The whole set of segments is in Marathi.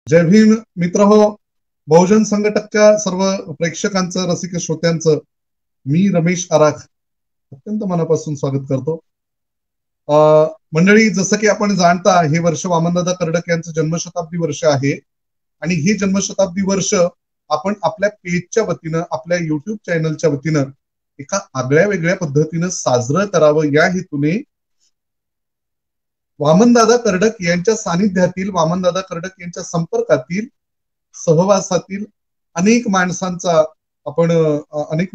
जय भीम मित्र हो. बहुजन संघटकच्या सर्व प्रेक्षकांचं, रसिक श्रोत्यांचं मी रमेश आराख अत्यंत मनापासून स्वागत करतो. मंडळी, जसं की आपण जाणता, हे वर्ष वामनदादा कर्डक यांचं जन्मशताब्दी वर्ष आहे आणि हे जन्मशताब्दी वर्ष आपण आपल्या पेजच्या वतीनं, आपल्या युट्यूब चॅनलच्या वतीनं एका आगळ्या वेगळ्या पद्धतीनं साजरं करावं या हेतूने वामनदादा कर्डक यांच्या सानिध्यातील, वामनदादा कर्डक यांच्या संपर्कातील, सहवासातील अनेक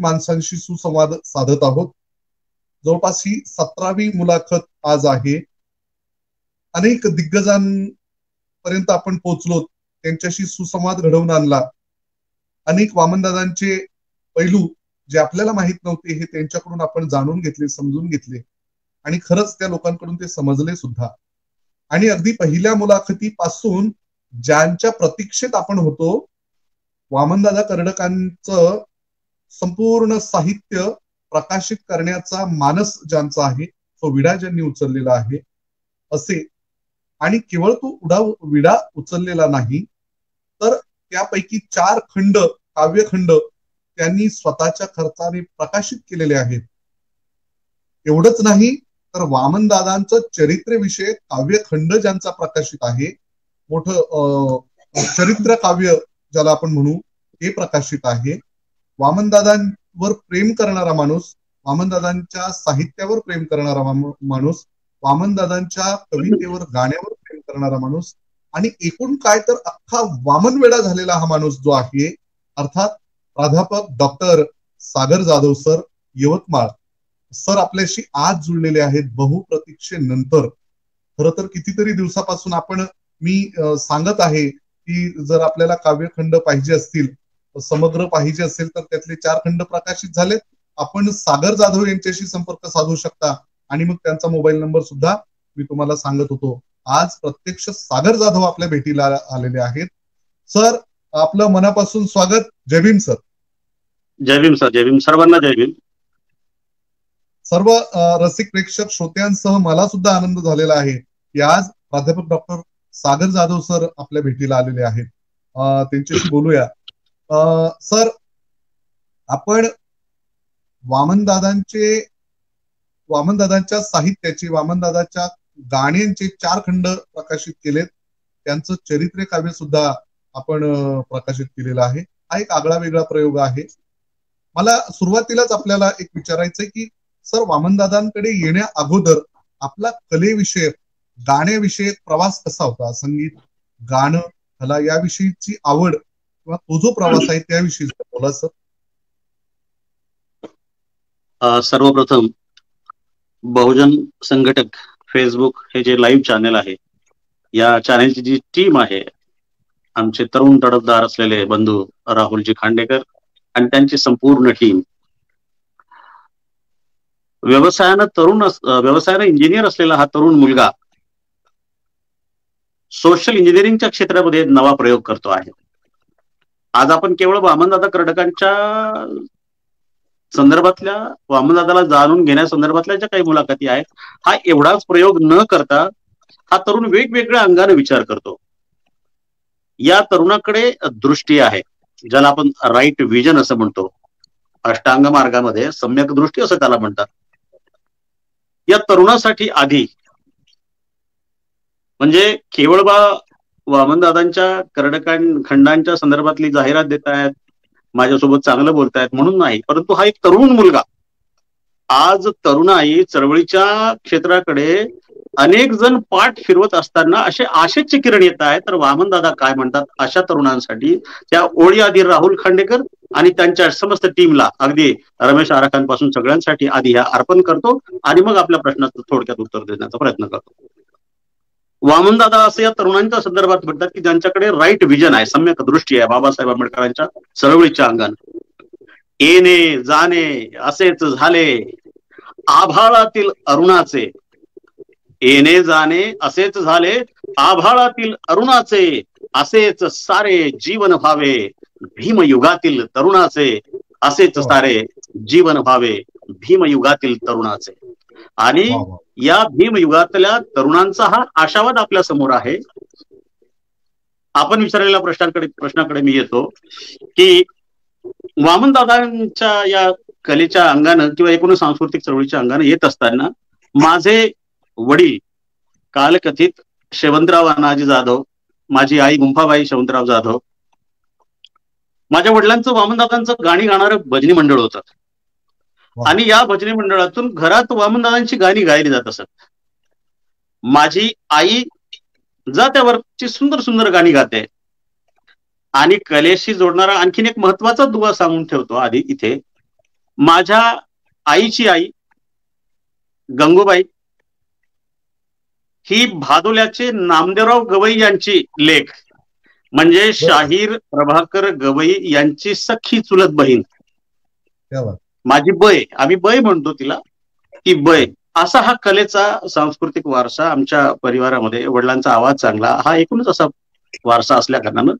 माणसांशी सुसंवाद साधत आहोत. जवळपास ही 17वी मुलाखत आज आहे. अनेक दिग्गजांपर्यंत आपण पोहोचलो, त्यांच्याशी सुसंवाद घडवून आणला. अनेक वामनदादांचे पैलू जे आपल्याला माहित नव्हते हे त्यांच्याकडून आपण जाणून घेतले, समजून घेतले आणि खरंच त्या लोकांकडून ते समजले सुद्धा. आणि अगदी पहिल्या मुलाखतीपासून ज्यांच्या प्रतीक्षेत आपण होतो, वामनदादा कर्डकांचं संपूर्ण साहित्य प्रकाशित करण्याचा मानस ज्यांचा आहे तो विडा ज्यांनी उचललेला आहे असे, आणि केवळ तो विडा उचललेला नाही तर त्यापैकी 4 खंड, काव्यखंड त्यांनी स्वतःच्या खर्चाने प्रकाशित केलेले आहेत. एवढंच नाही तर वामनदादांचं चरित्रविषयक काव्यखंड ज्यांचा प्रकाशित आहे, मोठं चरित्र काव्य ज्याला आपण म्हणू, हे प्रकाशित आहे. वामनदादांवर प्रेम करणारा माणूस, वामनदादांच्या साहित्यावर प्रेम करणारा माणूस, वामनदादांच्या कवितेवर, गाण्यावर प्रेम करणारा माणूस आणि एकूण काय तर अख्खा वामनवेडा झालेला हा माणूस जो आहे, अर्थात प्राध्यापक doctor Sagar Jadhav sir, Yavatmal sir आपल्याशी आज जुळलेले आहेत बहुप्रतीक्षेनंतर. खरं तर कितीतरी दिवसापासून मी सांगत आहे की जर आपल्याला काव्यखंड पाहिजे असतील, समग्र पाहिजे असेल तर त्यातले 4 खंड प्रकाशित झालेत. आपण सागर जाधव यांच्याशी संपर्क साधू शकता आणि मग त्यांचा मोबाईल नंबर सुद्धा मी तुम्हाला सांगत होतो. आज प्रत्यक्ष सागर जाधव आपल्या भेटीला आलेले आहेत. सर, आपलं मनापासून स्वागत. जय भीम सर. जय भीम सर. जय भीम. सर्वांना जय भीम. सर्व रसिक प्रेक्षक श्रोत्यांसह मला सुद्धा आनंद झालेला आहे की आज प्राध्यापक डॉक्टर सागर जाधव सर आपल्या भेटीला आलेले आहेत. त्यांच्याशी बोलूया. सर, आपण वामनदादांच्या साहित्याची, वामनदादाच्या गाण्यांचे 4 खंड प्रकाशित केलेत. त्यांचं चरित्र काव्य सुद्धा आपण प्रकाशित केलेलं आहे. हा एक आगळा वेगळा प्रयोग आहे. मला सुरुवातीलाच आपल्याला एक विचारायचंय की सर, वामनदादांकडे येण्या अगोदर आपला कलेविषयक, गाण्याविषयक प्रवास कसा होता? संगीत, गाणं, कला याविषयीची आवड किंवा तो जो प्रवास आहे त्याविषयी बोला सर. सर्वप्रथम बहुजन संघटक फेसबुक हे जे लाईव्ह चॅनल आहे, या चॅनलची जी टीम आहे, आमचे तरुण तडफदार असलेले बंधू राहुलजी खांडेकर आणि त्यांची संपूर्ण टीम, व्यवसायानं इंजिनियर असलेला हा तरुण मुलगा सोशल इंजिनिअरिंगच्या क्षेत्रामध्ये नवा प्रयोग करतो आहे. आज आपण केवळ वामनदादा कर्डकांच्या संदर्भातल्या, वामनदादाला जाणून घेण्यासंदर्भातल्या ज्या काही मुलाखती आहेत, हा एवढाच प्रयोग न करता हा तरुण वेगवेगळ्या अंगाने विचार करतो. या तरुणाकडे दृष्टी आहे, ज्याला आपण राईट विजन असं म्हणतो. अष्टांग मार्गामध्ये सम्यक दृष्टी असं त्याला म्हणतात. या तरुणासाठी आधी म्हणजे केवळ वामनदादांच्या खंडांच्या संदर्भातली जाहिरात देत आहेत, माझ्यासोबत चांगलं बोलतायत म्हणून नाही, परंतु हा एक तरुण मुलगा आज तरुणाई चळवळीच्या क्षेत्राकडे अनेक जण पाठ फिरवत असताना असे आशेचे किरण येत आहेत. तर वामनदादा काय म्हणतात अशा तरुणांसाठी त्या ओळी आधी राहुल खांडेकर आणि त्यांच्या समस्त टीमला, अगदी रमेश आराखांपासून सगळ्यांसाठी आधी ह्या अर्पण करतो आणि मग आपल्या प्रश्नाचं थोडक्यात उत्तर देण्याचा प्रयत्न करतो. वामनदादा असं या तरुणांच्या संदर्भात म्हणतात की ज्यांच्याकडे राईट विजन आहे, सम्यक दृष्टी आहे, बाबासाहेब आंबेडकरांच्या चळवळीच्या अंगाने. येणे जाणे असेच झाले आभाळातील अरुणाचे, येणे जाणे असेच झाले आभाळातील अरुणाचे, असेच सारे जीवन व्हावे भीमयुगातील तरुणाचे, असेच सारे जीवन व्हावे भीमयुगातील तरुणाचे. आणि या भीमयुगातल्या तरुणांचा हा आशावाद आपल्या समोर आहे. आपण विचारलेल्या प्रश्नाकडे मी येतो की वामनदादांच्या या कलेच्या अंगानं किंवा एकूण सांस्कृतिक चळवळीच्या अंगानं येत असताना माझे वडील कालकथित शेवंतराव अनाजी जाधव, माझी आई गुंफाबाई शेवंतराव जाधव, माझ्या वडिलांचं वामनदादांचं गाणी गाणारं भजनी मंडळ होतं आणि या भजनी मंडळातून घरात वामनदादांची गाणी गायली जात असत. माझी आई जात्यावरची सुंदर सुंदर गाणी गाते आणि कलेशी जोडणारा आणखीन एक महत्वाचा दुवा सांगून ठेवतो आधी इथे. माझ्या आईची आई गंगूबाई ही भादोल्याचे नामदेवराव गवई यांची लेक म्हणजे शाहीर प्रभाकर गवई यांची सख्खी चुलत बहीण. माझी बय, आम्ही बय म्हणतो तिला, ती बय. असा हा कलेचा सांस्कृतिक वारसा आमच्या परिवारामध्ये, वडिलांचा आवाज चांगला, हा एकूणच असा वारसा असल्या कारणानं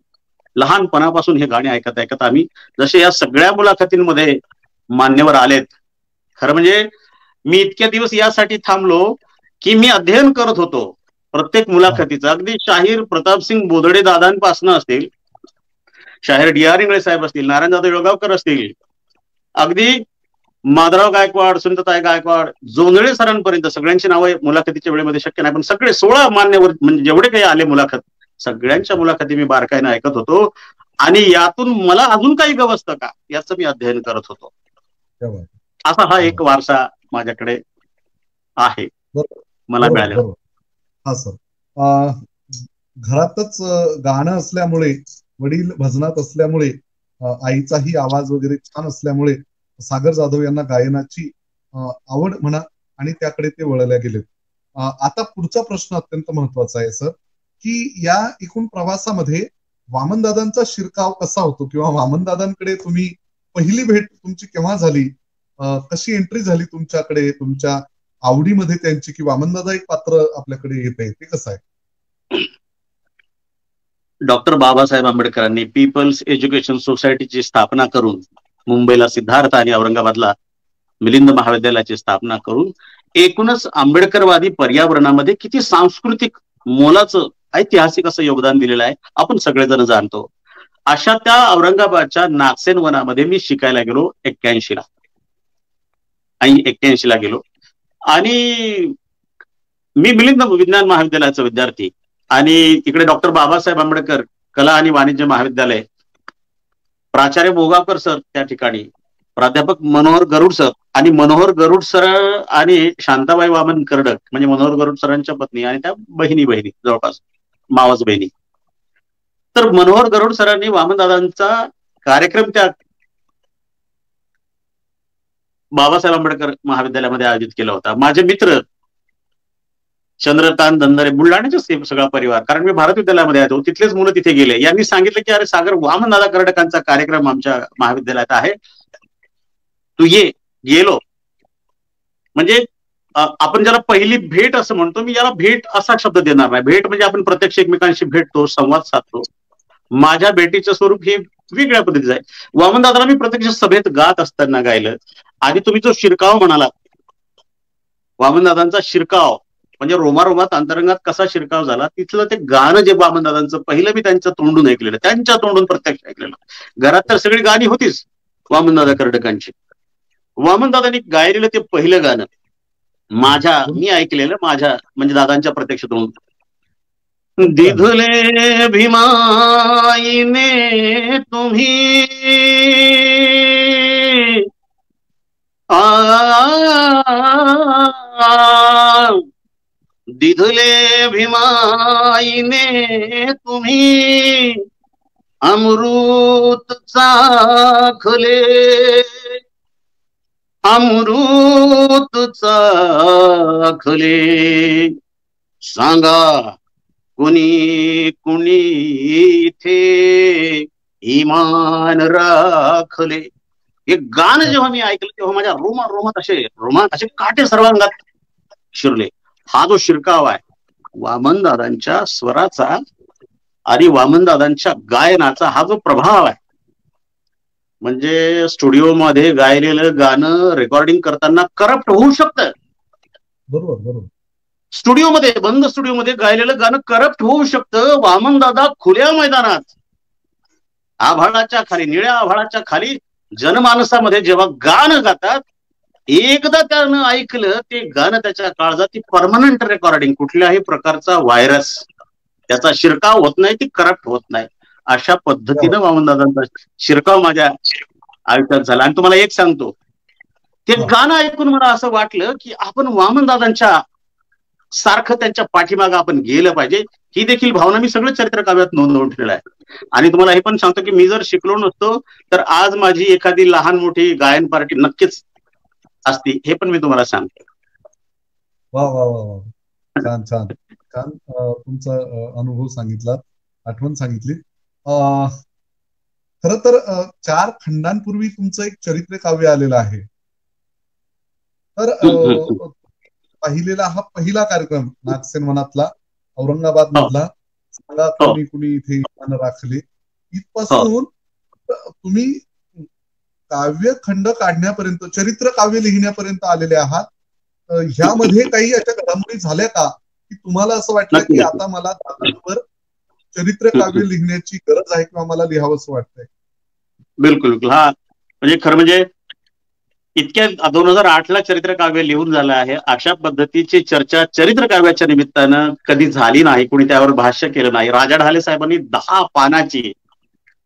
लहानपणापासून हे गाणे ऐकत ऐकत आम्ही, जसे या सगळ्या मुलाखतींमध्ये मान्यवर आलेत, खरं म्हणजे मी इतक्या दिवस यासाठी थांबलो की मी अध्ययन करत होतो प्रत्येक मुलाखतीचं. अगदी शाहीर प्रतापसिंग बोदडे दादांपासून असतील, शाहीर डी.आर. इंगळे साहेब असतील, नारायणदादा येळगावकर असतील, अगदी माधवराव गायकवाड, सुनीताताई गायकवाड, जोंधळे सरांपर्यंत सगळ्यांची नावं मुलाखतीच्या वेळेमध्ये शक्य नाही, पण सगळे 16 मान्यवर म्हणजे जेवढे काही आले मुलाखत, सगळ्यांच्या मुलाखती मी बारकाईने ऐकत होतो आणि यातून मला अजून काही गवसतं का याचं मी अध्ययन करत होतो. असा हा एक वारसा माझ्याकडे आहे, मला मिळालेला. हा सर, घरातच गाणं असल्यामुळे, वडील भजनात असल्यामुळे, आईचाही आवाज वगैरे छान असल्यामुळे सागर जाधव यांना गायनाची आवड म्हणा आणि त्याकडे ते वळल्या गेलेत. आता पुढचा प्रश्न अत्यंत महत्वाचा आहे सर, की या एकूण प्रवासामध्ये वामनदादांचा शिरकाव कसा होतो किंवा वामनदादांकडे तुम्ही पहिली भेट तुमची केव्हा झाली, कशी एंट्री झाली तुमच्याकडे, तुमच्या आवडीमध्ये त्यांची, की वामनदादा एक पात्र आपल्याकडे येत आहे, ते कसं आहे? डॉक्टर बाबासाहेब आंबेडकरांनी पीपल्स एज्युकेशन सोसायटीची स्थापना करून, मुंबईला सिद्धार्थ आणि औरंगाबादला मिलिंद महाविद्यालयाची स्थापना करून एकूणच आंबेडकरवादी पर्यावरणामध्ये किती सांस्कृतिक मोलाचं ऐतिहासिक असं योगदान दिलेलं आहे आपण सगळेजण जाणतो. अशा त्या औरंगाबादच्या नागसेन वनामध्ये मी शिकायला गेलो 81ला आणि 81ला गेलो आणि मी मिलिंद विज्ञान महाविद्यालयाचा विद्यार्थी आणि इकडे डॉक्टर बाबासाहेब आंबेडकर कला आणि वाणिज्य महाविद्यालय, प्राचार्य मोगावकर सर त्या ठिकाणी, प्राध्यापक मनोहर गरुड सर आणि मनोहर गरुड सर आणि शांताबाई वामन कर्डक म्हणजे मनोहर गरुड सरांच्या पत्नी आणि त्या बहिणी जवळपास मावस बहिणी. तर मनोहर गरुड सरांनी वामनदादांचा कार्यक्रम त्या बाबासाहेब आंबेडकर महाविद्यालयामध्ये आयोजित केला होता. माझे मित्र चंद्रकांत धनदरे, बुलढाण्याचे सगळा परिवार, कारण मी भारत विद्यालयामध्ये आहे, तिथलेच मुलं तिथे गेले. यांनी सांगितलं की अरे सागर, वामनदादा कर्डकांचा कार्यक्रम आमच्या महाविद्यालयात आहे, तू ये. गेलो. म्हणजे आपण ज्याला पहिली भेट असं म्हणतो, मी याला भेट असा शब्द देणार नाही. भेट म्हणजे आपण प्रत्यक्ष एकमेकांशी भेटतो, संवाद साधतो. माझ्या भेटीचं स्वरूप हे वेगळ्या पद्धतीचं आहे. वामनदादाला मी प्रत्यक्ष सभेत गात असताना गायलं. आधी तुम्ही जो शिरकाव म्हणाला, वामनदादांचा शिरकाव म्हणजे रोमारोमात अंतरंगात कसा शिरकाव झाला, तिथलं ते गाणं जे वामनदादांचं पहिलं मी त्यांच्या तोंडून ऐकलेलं, त्यांच्या तोंडून प्रत्यक्ष ऐकलेलं. घरात तर सगळी गाणी होतीच वामनदादा कर्डकांची. वामनदादांनी गायलेलं ते पहिलं गाणं मी ऐकलेलं माझ्या म्हणजे दादांच्या प्रत्यक्ष तोंडून, दिधुले भीमाईने तुम्ही दिधुले भीमाईने तुम्ही अमृत चाखले, अमृत चाखले, सांगा कुणी कुणी इथे इमान राखले. हे गाणं जेव्हा मी ऐकलं तेव्हा माझ्या रोमात असे काटे सर्वांगात शिरले. हा जो शिरकाव आहे वामनदादांच्या स्वराचा आणि वामनदादांच्या गायनाचा, हा जो प्रभाव आहे, म्हणजे स्टुडिओमध्ये गायलेलं गाणं रेकॉर्डिंग करताना करप्ट होऊ शकतं, बरोबर. स्टुडिओमध्ये, बंद स्टुडिओमध्ये गायलेलं गाणं करप्ट होऊ शकतं. वामनदादा खुल्या मैदानात, आभाळाच्या खाली, निळ्या आभाळाच्या खाली जनमानसामध्ये जेव्हा गाणं गातात, एकदा त्यानं ऐकलं ते गाणं त्याच्या काळजात, ती परमनंट रेकॉर्डिंग, कुठल्याही प्रकारचा व्हायरस त्याचा शिरकाव होत नाही, ती करप्ट होत नाही. अशा पद्धतीनं वामनदादांचा शिरकाव माझ्या आयुष्यात झाला. आणि तुम्हाला एक सांगतो, ते गाणं ऐकून मला असं वाटलं की आपण वामनदादांच्या सारखं त्यांच्या पाठीमागं आपण गेलं पाहिजे. ही देखील भावना मी सगळं चरित्र काव्यात नोंदवून ठेवलं आहे. आणि तुम्हाला हे पण सांगतो की मी जर शिकलो नसतो तर आज माझी एखादी लहान मोठी गायन पार्टी नक्कीच असती, हे पण मी तुम्हाला सांगतो. वा वा वा वा, छान छान छान. तुमचा अनुभव सांगितला, आठवण सांगितली. खर तर 4 खंडांपूर्वी तुमचं एक चरित्र काव्य आलेलं आहे. तर पाहिलेला हा पहिला कार्यक्रम नागसेन वनातला, औरंगाबाद मधला, सांगा कोणी कुणी इथे गाणं राखले, इथपासून तुम्ही काव्यखंड काढण्यापर्यंत, चरित्र काव्य लिहिण्यापर्यंत आलेले आहात. ह्यामध्ये काही अशा घडामोडी झाल्या का की तुम्हाला असं वाटलं की आता मला दादांवर चरित्र काव्य लिहिण्याची गरज आहे किंवा मला लिहावं असं वाटतंय? बिलकुल बिलकुल. हा म्हणजे खरं म्हणजे इतक्या 2008ला चरित्र काव्य लिहून झालं आहे. अशा पद्धतीची चर्चा चरित्र काव्याच्या निमित्तानं कधी झाली नाही, कोणी त्यावर भाष्य केलं नाही. राजा ढाले साहेबांनी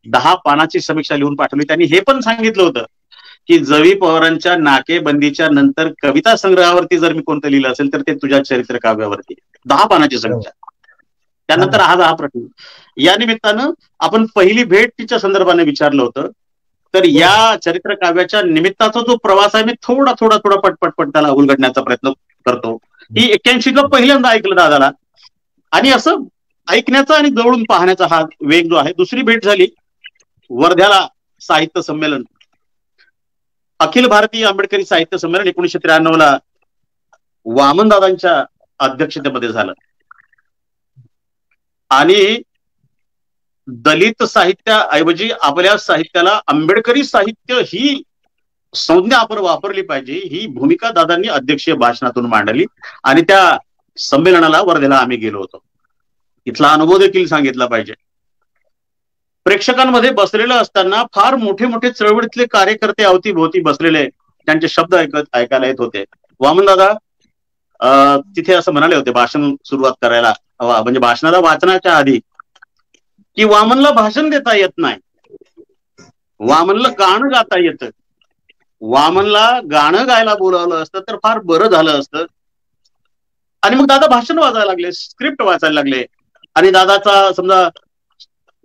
10 पानाची समीक्षा लिहून पाठवली. त्यांनी हे पण सांगितलं होतं की जवी पवारांच्या नाकेबंदीच्या नंतर कविता संग्रहावरती जर मी कोणतं लिहिलं असेल तर ते तुझ्या चरित्र काव्यावरती. 10 पानाची समीक्षा. त्यानंतर हा प्रश्न, या निमित्तानं आपण पहिली भेट तिच्या संदर्भाने विचारलं होतं. तर या चरित्र काव्याच्या निमित्ताचा जो प्रवास आहे, मी थोडा पटपट त्याला उलगडण्याचा प्रयत्न करतो. ही 81ला पहिल्यांदा ऐकलं दादाला, आणि असं ऐकण्याचा आणि जवळून पाहण्याचा हा वेग जो आहे. दुसरी भेट झाली वर्ध्याला, साहित्य संमेलन, अखिल भारतीय आंबेडकरी साहित्य संमेलन 1993ला वामनदादांच्या अध्यक्षतेमध्ये झालं. आणि दलित साहित्याऐवजी आपल्या साहित्याला आंबेडकरी साहित्य ही संज्ञा आपण वापरली पाहिजे, ही भूमिका दादांनी अध्यक्षीय भाषणातून मांडली. आणि त्या संमेलनाला वर्धेला आम्ही गेलो होतो. इथला अनुभव देखील सांगितला पाहिजे. प्रेक्षकांमध्ये बसलेलं असताना फार मोठे मोठे चळवळीतले कार्यकर्ते अवतीभोवती बसलेले, त्यांचे शब्द ऐकायला येत होते. वामनदादा तिथे असं म्हणाले होते भाषण सुरुवात करायला, म्हणजे भाषणाला वाचनाच्या आधी, की वामनला भाषण देता येत नाही, वामनला गाणं गाता येतं. वामनला गाणं गायला बोलावलं असतं तर फार बरं झालं असतं. आणि मग दादा भाषण वाचायला लागले, स्क्रिप्ट वाचायला लागले. आणि दादाचा समजा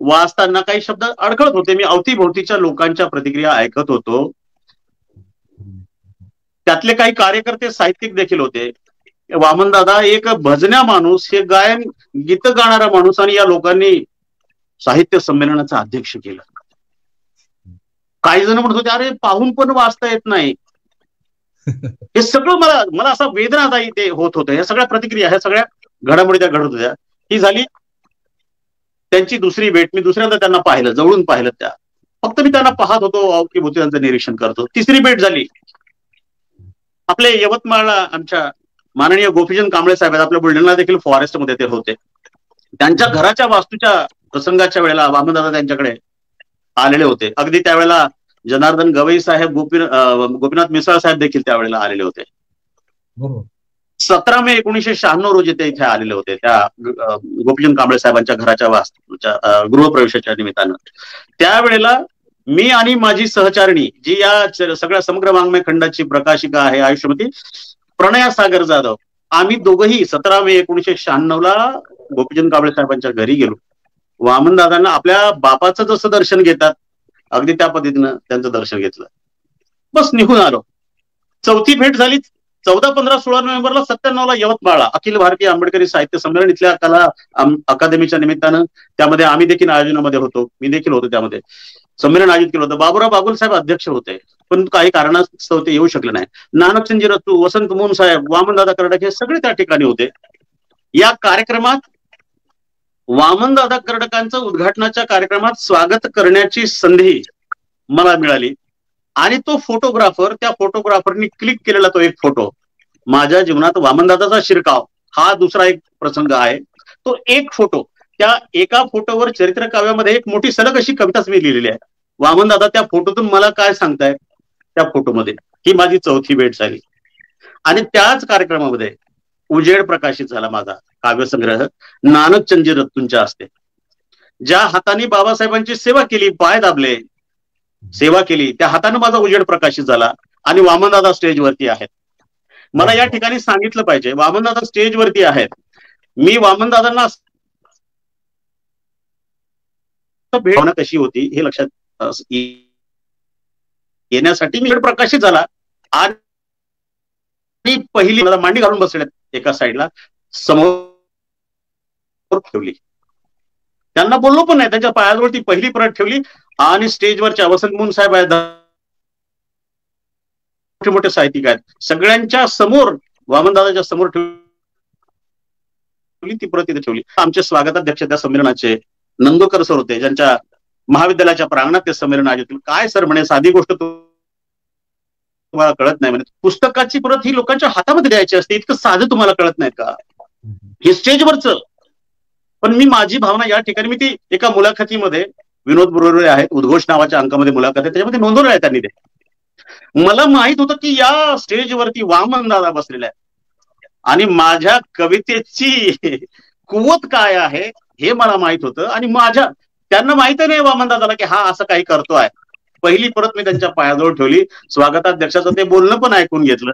वाचताना काही शब्द अडखळत होते. मी अवतीभोवतीच्या लोकांच्या प्रतिक्रिया ऐकत होतो. त्यातले काही कार्यकर्ते साहित्यिक देखील होते. वामनदादा एक भजन्या माणूस, हे गायन गीत गाणारा माणूस, आणि या लोकांनी साहित्य संमेलनाचं अध्यक्ष केलं. काही जण म्हणत होते अरे पाहून पण वाचता येत नाही. हे सगळं मला असा वेदनादायी ते होत होतं. ह्या सगळ्या प्रतिक्रिया, ह्या सगळ्या घडामोडी त्या घडत होत्या. ही झाली त्यांची दुसरी भेट. मी दुसऱ्यांदा त्यांना पाहिलं, जवळून पाहिलं. त्या फक्त मी त्यांना पाहत होतो, अवतीभोवती त्यांचं निरीक्षण करतो. तिसरी भेट झाली आपले यवतमाळला आमच्या माननीय गोपीचंद कांबळे साहेब, आपल्या बुलढाणा देखील फॉरेस्ट मध्ये ते होते. त्यांच्या घराच्या वास्तूच्या प्रसंगाच्या वेळेला वामनदादा त्यांच्याकडे आलेले होते. अगदी त्यावेळेला जनार्दन गवई साहेब, गोपीनाथ मिसाळ साहेब देखील त्यावेळेला आलेले होते. 17 मे 1996 रोजी ते इथे आलेले होते, त्या गोपीचंद कांबळे साहेबांच्या घराच्या वास्तूच्या गृहप्रवेशाच्या निमित्तानं. त्यावेळेला मी आणि माझी सहचारिणी, जी या सगळ्या समग्र वाङ्मय खंडाची प्रकाशिका आहे, आयुष्यमती प्रणया सागर जाधव, आम्ही दोघंही 17 मे 1996ला गोपीचंद कांबळे साहेबांच्या घरी गेलो. वामनदादांना आपल्या बापाचं जसं दर्शन घेतात अगदी त्या पद्धतीनं त्यांचं दर्शन घेतलं. बस निघून आलो. चौथी भेट झाली 14, 15, 16 नोव्हेंबरला 97ला यवतमाळला अखिल भारतीय आंबेडकरी साहित्य संमेलन, इथल्या कला अकादमीच्या निमित्तानं. त्यामध्ये आम्ही देखील आयोजनामध्ये होतो, मी देखील होतो. त्यामध्ये संमेलन आयोजित केलं होतं. बाबूराव बागुल साहेब अध्यक्ष होते, पण काही कारणास्तव ते येऊ शकले नाही. नानकचंदजी रत्तू, वसंत मोहन साहेब, वामनदादा कर्डक हे सगळे त्या ठिकाणी होते. या कार्यक्रमात वामनदादा कर्डकांचं उद्घाटनाच्या कार्यक्रमात स्वागत करण्याची संधी मला मिळाली. आणि तो फोटोग्राफर, त्या फोटोग्राफरनी क्लिक केलेला तो एक फोटो, माझ्या जीवनात वामनदादाचा शिरकाव हा दुसरा एक प्रसंग आहे. तो एक फोटो, त्या एका फोटोवर चरित्र काव्यामध्ये एक मोठी सलग अशी कविताच मी लिहिलेली आहे. वामन दादा त्या फोटोतून मला काय सांगताय, त्या फोटोमध्ये ही माझी चौथी भेट झाली. आणि त्याच कार्यक्रमामध्ये उजेड प्रकाशित झाला माझा काव्यसंग्रह नानक चंद्र रत्तूंच्या हस्ते. ज्या हाताने बाबासाहेबांची सेवा केली, पाय दाबले, सेवा केली, त्या हाताने माझा उजेड प्रकाशित झाला. आणि वामनदादा स्टेजवरती आहेत. मला या ठिकाणी सांगितलं पाहिजे, वामनदादा स्टेजवरती आहेत. मी वामनदादांना भावना कशी होती हे लक्षात येण्यासाठी मी प्रकाशित झाला. आणि पहिली मला मांडी घालून बसल्या एका साईडला समोर ठेवली. त्यांना बोललो पण नाही, त्यांच्या पायाजवळ ती पहिली परत ठेवली. आणि स्टेजवरच्या वसंत मोहन साहेब आहेत, मोठे मोठे साहित्यिक आहेत, सगळ्यांच्या समोर वामनदादाच्या समोर ठेवली ती परत तिथे ठेवली. आमचे स्वागताध्यक्ष त्या संमेलनाचे नंदोकर सर होते, ज्यांच्या महाविद्यालयाच्या प्रांगणात ते संमेलन आयोजित. काय सर म्हणे, साधी गोष्ट तुम्हाला कळत नाही म्हणे, पुस्तकाची परत ही लोकांच्या हातामध्ये द्यायची असते, इतकं साधं तुम्हाला कळत नाही का, हे स्टेजवरच. पण मी माझी भावना या ठिकाणी मी ती एका मुलाखतीमध्ये, विनोद बुरवरे आहेत, उद्घोष नावाच्या अंकामध्ये मुलाखत आहे, त्याच्यामध्ये नोंदवलं आहे त्यांनी ते. मला माहित होतं की या स्टेजवरती वामनदादा बसलेला आहे आणि माझ्या कवितेची कुवत काय आहे हे मला माहित होतं. आणि त्यांना माहित नाही वामनदादाला की हा असं काही करतोय. पहिली परत मी त्यांच्या पायाजवळ ठेवली, स्वागताध्यक्षाचं ते बोलणं पण ऐकून घेतलं.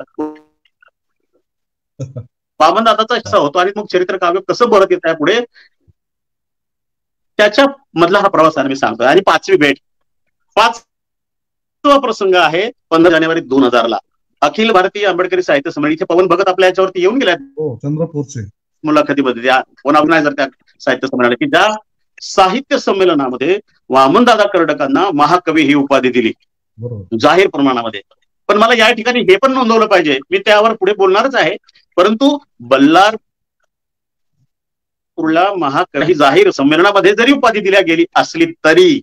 वामनदादाचा हिस्सा होतो. आणि मग चरित्र काव्य कसं भरत येत आहे पुढे, त्याच्या मधला हा प्रवास आहे मी सांगतोय. आणि पाचवी भेट, पाचवा प्रसंग आहे 15 जानेवारी 2000 अखिल भारतीय आंबेडकरी साहित्य संमेलन. इथे पवन भगत आपल्या याच्यावरती येऊन गेल्यात चंद्रपूरचे मुलाखतीमध्ये, त्या ऑर्गनायझर त्या साहित्य संमेलनाला, की ज्या साहित्य संमेलनामध्ये वामनदादा कर्डकांना महाकवी ही उपाधी दिली जाहीर प्रमाणामध्ये. पण मला या ठिकाणी हे पण नोंदवलं पाहिजे, मी त्यावर पुढे बोलणारच आहे, परंतु बल्लारपूरला महाकवी जाहीर संमेलनामध्ये जरी उपाधी दिल्या गेली असली तरी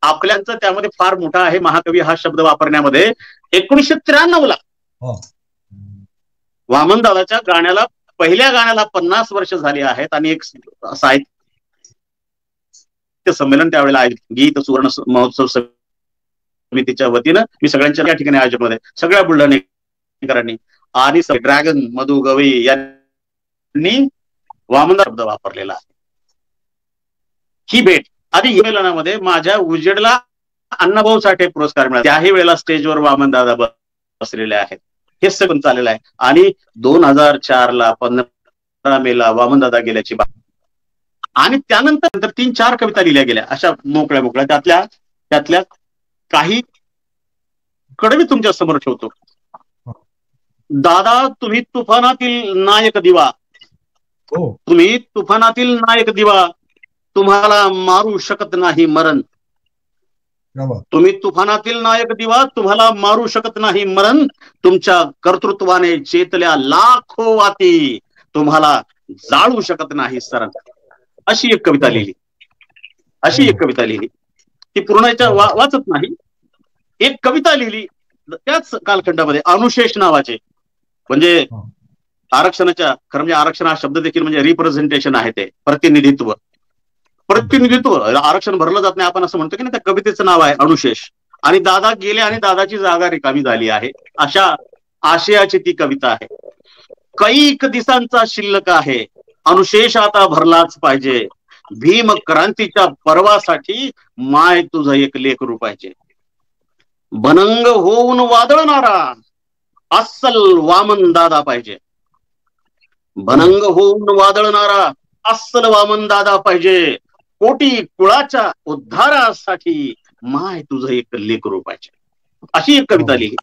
आपल्यांचं त्यामध्ये फार मोठा आहे महाकवी हा शब्द वापरण्यामध्ये. 1993 वामनदादाच्या गाण्याला, पहिल्या गाण्याला 50 वर्ष झाली आहेत. आणि एक साहित्य संमेलन त्यावेळेला आयोजित, गीत सुवर्ण महोत्सव समितीच्या वतीनं मी सगळ्यांच्या या ठिकाणी आयोजन मध्ये, सगळ्या बुलढाणेकरांनी आणि ड्रॅगन मधु गवई यांनी वामनदादा शब्द वापरलेला आहे. ही भेट आणि संमेलनामध्ये माझ्या उजेडला अण्णाभाऊ साठे पुरस्कार मिळाला. त्याही वेळेला स्टेजवर वामनदादा बसलेले आहेत. हे सगळं चाललेलं आहे. आणि 2004 15 मेला वामनदादा गेल्याची बात. आणि त्यानंतर 3-4 कविता लिहिल्या गेल्या अशा मोकळ्या मोकळ्या. त्यातल्या काही कडवी तुमच्या समोर ठेवतो. दादा, तुम्ही तुफानातील नायक दिवा, तुम्ही तुफानातील नायक दिवा, तुम्हाला मारू शकत नाही मरण. तुम्ही तुफानातील नायक दिवा, तुम्हाला मारू शकत नाही मरण, तुमच्या कर्तृत्वाने चेतल्या लाखो वाती, तुम्हाला जाळू शकत नाही सरण. अशी एक कविता लिहिली, अशी एक कविता लिहिली. ती पूर्ण वाचत नाही, एक कविता लिहिली त्याच कालखंडामध्ये. अनुशेष नावाचे, म्हणजे आरक्षणाच्या, खरं म्हणजे आरक्षण हा शब्द देखील म्हणजे रिप्रेझेंटेशन आहे, ते प्रतिनिधित्व. आरक्षण भरलं जात नाही आपण असं म्हणतो की नाही, त्या कवितेचं नाव आहे अनुशेष. आणि दादा गेले आणि दादाची जागा रिकामी झाली आहे, अशा आशयाची ती कविता आहे. कैक दिसांचा शिल्लक आहे, अनुशेष आता भरलाच पाहिजे, भीम क्रांतीच्या पर्वासाठी माय तुझं एक लेकरू पाहिजे. भनंग होऊन वादळणारा अस्सल वामन दादा पाहिजे, भनंग होऊन वादळणारा अस्सल वामन दादा पाहिजे, कोटी कुळाच्या उद्धारासाठी माय तुझं एक लेकरू पाहिजे. अशी एक कविता लिहिली.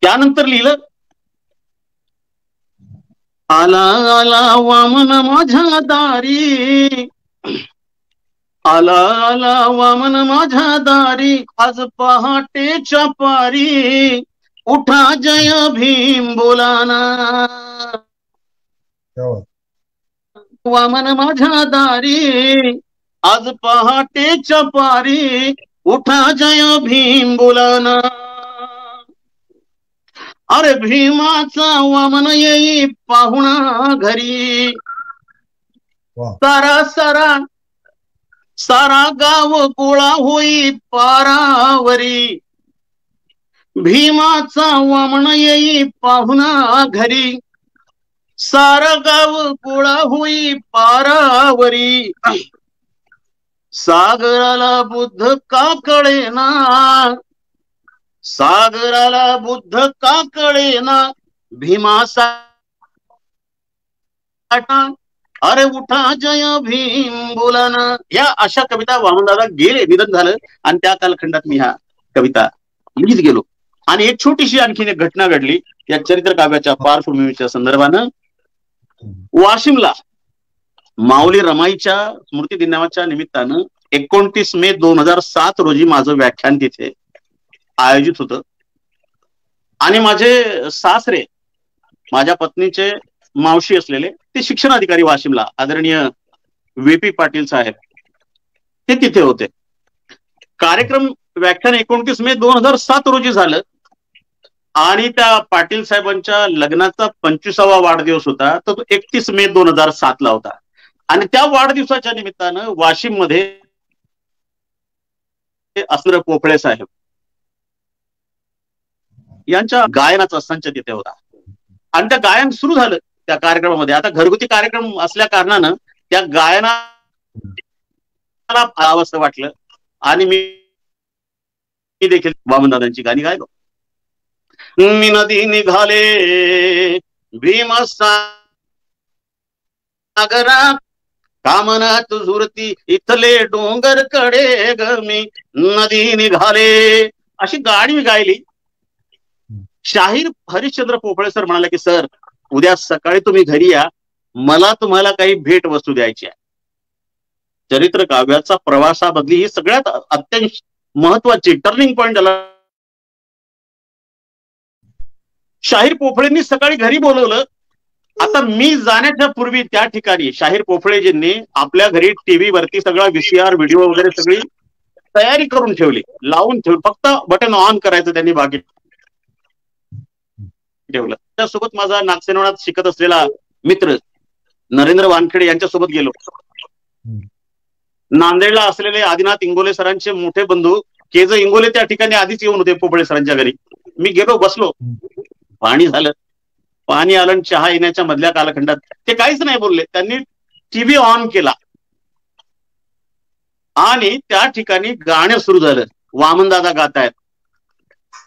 त्यानंतर लिहिलं, आला आला वामन माझ्या दारी, आला आला वामन माझ्या दारी, आज पहाटेच्या पारी, उठा जय भीम बोलाना. वामन माझ्या दारी, आज पहाटेच्या पारी, उठा जय भीम बोलाना. अरे भीमाचा वामन येई पाहुणा घरी, सारा सारा सारा गाव गोळा होई पारावरी, भीमाचा वामन येई पाहुणा घरी, सारा गाव गोळा होई पारावरी, सागराला बुद्ध का कळेना, सागराला बुद्ध का कळेना, भीमासा अरे उठा जय भीम बोलाना. या अशा कविता वामनदादा गेले, निधन झालं, आणि त्या कालखंडात मी ह्या कविता लिहित गेलो. आणि एक छोटीशी आणखीन एक घटना घडली या चरित्र काव्याच्या पार्श्वभूमीच्या संदर्भानं. वाशिमला माऊली रमाईच्या स्मृती दिनाच्या निमित्तानं 29 मे 2007 रोजी माझं व्याख्यान तिथे आयोजित होतं. आणि माझे सासरे, माझ्या पत्नीचे मावशी असलेले ते शिक्षणाधिकारी वाशिमला, आदरणीय VP पाटील साहेब, ते तिथे होते. कार्यक्रम व्याख्यान 29 मे 2007 रोजी झालं आणि त्या पाटील साहेबांच्या लग्नाचा 25वा वाढदिवस होता, तर तो 31 मे 2007 ला होता. आणि त्या वाढदिवसाच्या निमित्तानं वाशिम मध्ये असणारे पोफळे साहेब यांच्या गायनाचा संच तिथे होता. आणि त्या गायन सुरू झालं त्या कार्यक्रमामध्ये. आता घरगुती कार्यक्रम असल्या कारणानं त्या गायनाला आवश्यक वाटलं आणि मी देखील वामनदादांची गाणी गायलो. मी नदी निघाले भीमसागरा, कामनात झुरती इथले डोंगर कडे ग, मी नदी निघाले, अशी गाणी मी गायली. शाहीर हरिश्चंद्र पोफळे सर म्हणाले की सर उद्या सकाळी तुम्ही घरी या, मला तुम्हाला काही भेट वस्तू द्यायची आहे. चरित्र काव्याचा प्रवासामधली ही सगळ्यात अत्यंत महत्वाची टर्निंग पॉइंट झाला. शाहीर पोफळेंनी सकाळी घरी बोलवलं. आता मी जाण्याच्या पूर्वी त्या ठिकाणी शाहीर पोफळेजींनी आपल्या घरी टीव्ही वरती सगळा VCR व्हिडिओ वगैरे सगळी तयारी करून ठेवली, लावून ठेवली. फक्त बटन ऑन करायचं त्यांनी बाकी ठेवलं. त्यासोबत माझा नागसेनवनात शिकत असलेला मित्र नरेंद्र वानखेडे यांच्यासोबत गेलो. नांदेडला असलेले आदिनाथ इंगोले सरांचे मोठे बंधू KJ इंगोले त्या ठिकाणी आधीच येऊन होते पोफळे सरांच्या घरी. मी गेलो, बसलो, पाणी झालं, पाणी आलं, चहा येण्याच्या मधल्या कालखंडात ते काहीच नाही बोलले. त्यांनी टीव्ही ऑन केला आणि त्या ठिकाणी गाणं सुरू झालं. वामनदादा गातायत.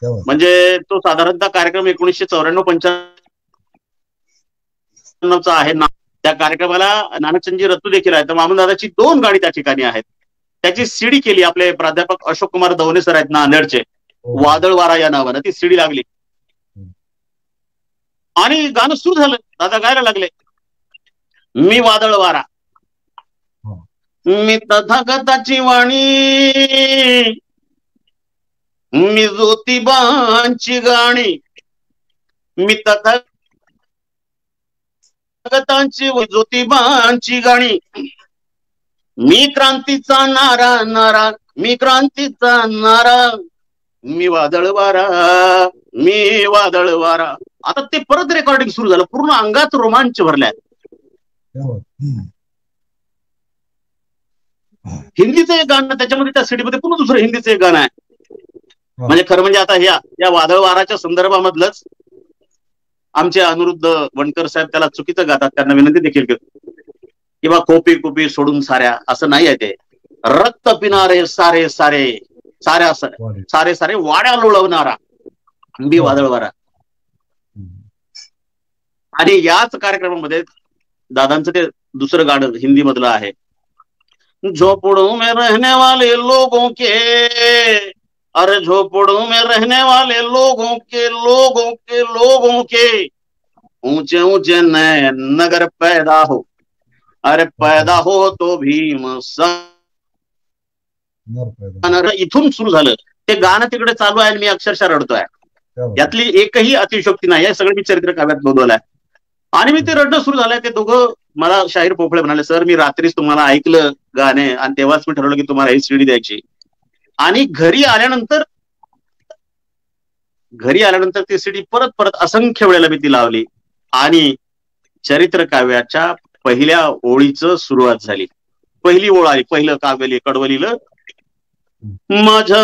म्हणजे तो साधारणतः कार्यक्रम 1995-95 आहे ना. त्या कार्यक्रमाला नानकचंदजी रत्तू देखील आहे. तर वामनदादाची 2 गाणी त्या ठिकाणी आहेत. त्याची CD केली आपले प्राध्यापक अशोक कुमार दवणे सर आहेत नांदेडचे, वादळ वारा या नावानं ती CD लागली आणि गाणं सुरू झालं. दादा गायला लागले, मी वादळ वारा, मी तथागताची वाणी, मी ज्योतिबांची गाणी, मी तथागतांची ज्योतिबांची गाणी, मी क्रांतीचा नारा नारा, मी क्रांतीचा नारा, मी वादळ वारा, मी वादळ वारा. आता ते परत रेकॉर्डिंग सुरू झालं. पूर्ण अंगात रोमांच भरलाय. हिंदीचं एक गाणं त्याच्यामध्ये, त्या CD मध्ये पुन्हा दुसरं हिंदीचं एक गाणं आहे. म्हणजे खरं म्हणजे आता या वादळ वाराच्या संदर्भामधलंच आमचे अनिरुद्ध वणकर साहेब त्याला चुकीचं गातात. त्यांना विनंती देखील करतो किंवा खोपी कुपी सोडून साऱ्या, असं नाही आहे ते. रक्त पिणारे सारे सारे साऱ्या सारे सारे वाड्या लोळवणारा मी वादळ वारा. आणि याच कार्यक्रमामध्ये दादांचं ते दुसरं गाणं हिंदी मधलं आहे, झोपड़ों में रहने वाले लोगों के, अरे झोपड़ों में रहने वाले लोगों के लोगों के लोगों के ऊंचे ऊंचे नए नगर पैदा हो, अरे पैदा हो तो भीम इथून सुरू झालं ते गाणं. तिकडे चालू आहे, मी अक्षरशः रडतोय. यातली एकही अतिशयोक्ती नाही, हे सगळं मी चरित्र काव्यात नोंदवलंय. आणि मी ते रडणं सुरू झालंय. ते दोघं मला शाहीर पोफळे म्हणाले, सर मी रात्रीच तुम्हाला ऐकलं गाणे आणि तेव्हाच मी ठरवलं की तुम्हाला ही CD द्यायची. आणि घरी आल्यानंतर घरी आल्यानंतर ती सीडी परत परत असंख्य वेळेला मी ती लावली आणि चरित्र काव्याच्या पहिल्या ओळीचं सुरुवात झाली. पहिली ओळ आली, पहिलं काव्य कडवं लिहिलं. माझ्या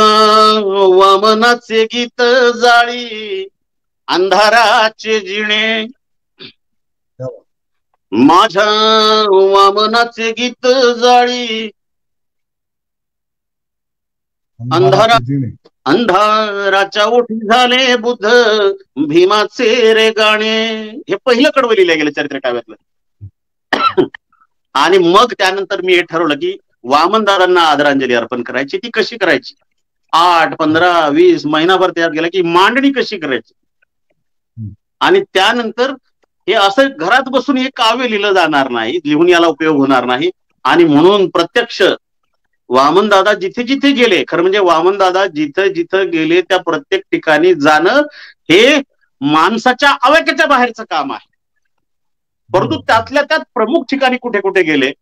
वामनाचे गीत जाळी अंधाराचे जिणे, माझ्या वामनाचे गीत जाळी अंधाराच्या ओठी झाले बुद्ध भीमाचे रे गाणे. हे पहिलं कडवं लिहिलं गेलं चरित्र काव्यातलं. आणि मग त्यानंतर मी हे ठरवलं की वामनदादांना आदरांजली अर्पण करायची. ती कशी करायची? 8, 15, 20 महिनाभर त्यात गेला की मांडणी कशी करायची. आणि त्यानंतर हे असं घरात बसून हे काव्य लिहिलं जाणार नाही, लिहून याला उपयोग होणार नाही. आणि म्हणून प्रत्यक्ष वामनदादा जिथे जिथे गेले, खरं म्हणजे वामनदादा जिथं जिथं गेले त्या प्रत्येक ठिकाणी जाणं हे माणसाच्या आवाक्याच्या बाहेरचं काम आहे. परंतु त्यातल्या त्यात प्रमुख ठिकाणी कुठे कुठे गेले,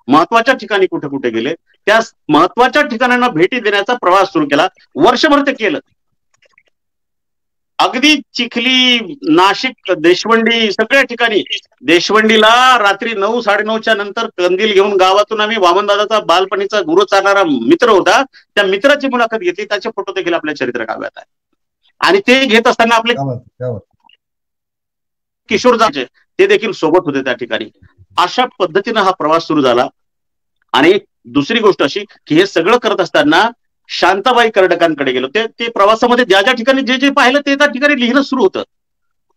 महत्वाच्या ठिकाणी कुठे कुठे गेले, त्या महत्वाच्या ठिकाणांना भेटी देण्याचा प्रवास सुरू केला. वर्षभर ते केलं. अगदी चिखली, नाशिक, देशवंडी सगळ्या ठिकाणी. देशवंडीला रात्री 9, 9:30च्या नंतर कंदील घेऊन गावातून आम्ही, वामनदादाचा बालपणीचा गुरु चालणारा मित्र होता, त्या मित्राची मुलाखत घेतली. त्याचे फोटो देखील आपल्या चरित्र काव्यात आहे. आणि ते घेत असताना आपले किशोरदाचे ते देखील सोबत होते त्या ठिकाणी. अशा पद्धतीनं हा प्रवास सुरू झाला. आणि दुसरी गोष्ट अशी की हे सगळं करत असताना शांताबाई कर्डकांकडे गेलो. ते प्रवासामध्ये ज्या ज्या ठिकाणी जे जे पाहिलं ते त्या ठिकाणी लिहिणं सुरू होतं.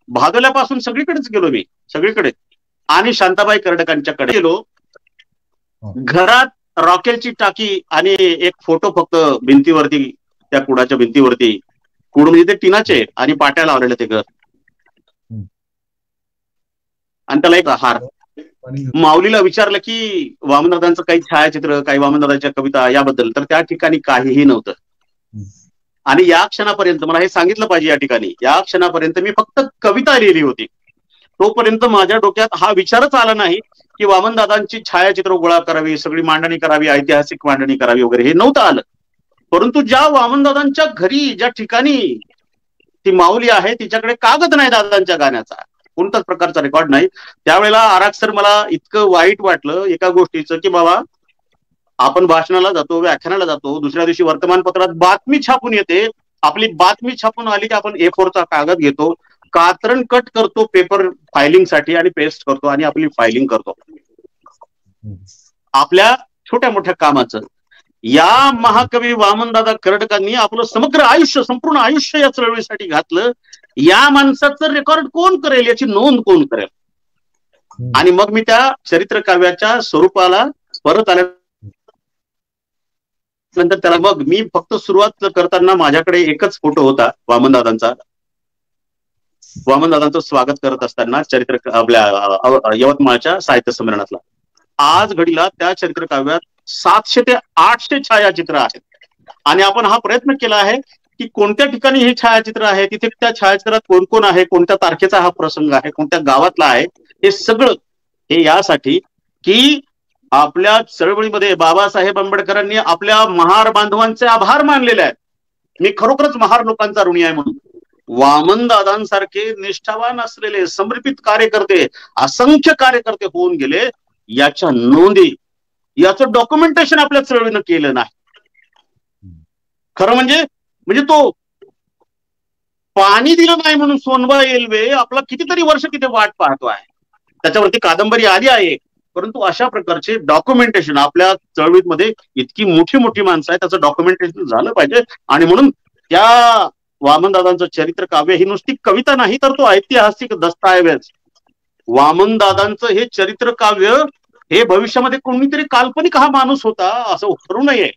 भादल्यापासून सगळीकडेच गेलो मी, सगळीकडे. आणि शांताबाई कर्डकांच्याकडे गेलो. घरात रॉकेलची टाकी आणि एक फोटो फक्त भिंतीवरती, त्या कुडाच्या भिंतीवरती. कुड म्हणजे ते टिनाचे आणि पाट्या लावलेले ते घर, आणि त्याला एक हार. माऊलीला विचारलं की वामनदादांचं काही छायाचित्र, काही वामनदादांच्या कविता याबद्दल, तर त्या ठिकाणी काहीही नव्हतं. आणि या क्षणापर्यंत मला हे सांगितलं पाहिजे, या ठिकाणी या क्षणापर्यंत मी फक्त कविता लिहिली होती. तोपर्यंत माझ्या डोक्यात हा विचारच आला नाही की वामनदादांची छायाचित्र गोळा करावी, सगळी मांडणी करावी, ऐतिहासिक मांडणी करावी वगैरे, हे नव्हतं आलं. परंतु ज्या वामनदादांच्या घरी, ज्या ठिकाणी ती माऊली आहे, तिच्याकडे कागद नाही दादांच्या गाण्याचा, कोणत्याच प्रकारचा रेकॉर्ड नाही. त्यावेळेला आराखसर मला इतकं वाईट वाटलं एका गोष्टीचं की बाबा, आपण भाषणाला जातो, व्याख्यानाला जातो, दुसऱ्या दिवशी वर्तमानपत्रात बातमी छापून येते. आपली बातमी छापून आली की आपण A4चा कागद घेतो, कात्रण कट करतो पेपर फायलिंग साठी आणि पेस्ट करतो आणि आपली फायलिंग करतो आपल्या छोट्या मोठ्या कामाचं. या महाकवी वामनदादा कर्डकांनी आपलं समग्र आयुष्य, संपूर्ण आयुष्य या चळवळीसाठी घातलं. या माणसाचं रेकॉर्ड कोण करेल, याची नोंद कोण करेल? आणि मग मी त्या चरित्र काव्याच्या स्वरूपाला परत आल्यानंतर त्याला मग मी फक्त सुरुवात करताना माझ्याकडे एकच फोटो होता वामनदादांचा. वामनदादांचं स्वागत करत असताना चरित्र आपल्या यवतमाळच्या साहित्य संमेलनातला. आज घडीला त्या चरित्र काव्यात 700 ते 800 छायाचित्र आहेत. आणि आपण हा प्रयत्न केला आहे की कोणत्या ठिकाणी हे छायाचित्र आहे, तिथे त्या छायाचित्रात कोण कोण आहे, कोणत्या तारखेचा हा प्रसंग आहे, कोणत्या गावातला आहे, हे सगळं हे यासाठी की आपल्या चळवळीमध्ये बाबासाहेब आंबेडकरांनी आपल्या महार बांधवांचे आभार मानलेले आहेत. मी खरोखरच महार लोकांचा ऋणी आहे म्हणून. वामनदादांसारखे निष्ठावान असलेले समर्पित कार्यकर्ते, असंख्य कार्यकर्ते होऊन गेले, याच्या नोंदी, याचं डॉक्युमेंटेशन आपल्या चळवळीनं केलं नाही. खरं म्हणजे तो पाणी दिलं नाही म्हणून सोनबा येलवे आपला कितीतरी वर्ष तिथे वाट पाहतो आहे. त्याच्यावरती कादंबरी आली आहे. परंतु अशा प्रकारचे डॉक्युमेंटेशन आपल्या चळवळीमध्ये इतकी मोठी मोठी माणसं आहेत, त्याचं डॉक्युमेंटेशन झालं पाहिजे. आणि म्हणून त्या वामनदादांचं चरित्र काव्य ही नुसती कविता नाही, तर तो ऐतिहासिक दस्तऐवज. वामनदादांचं हे चरित्र काव्य हे भविष्यामध्ये कोणीतरी काल्पनिक हा माणूस होता असं ठरू नये.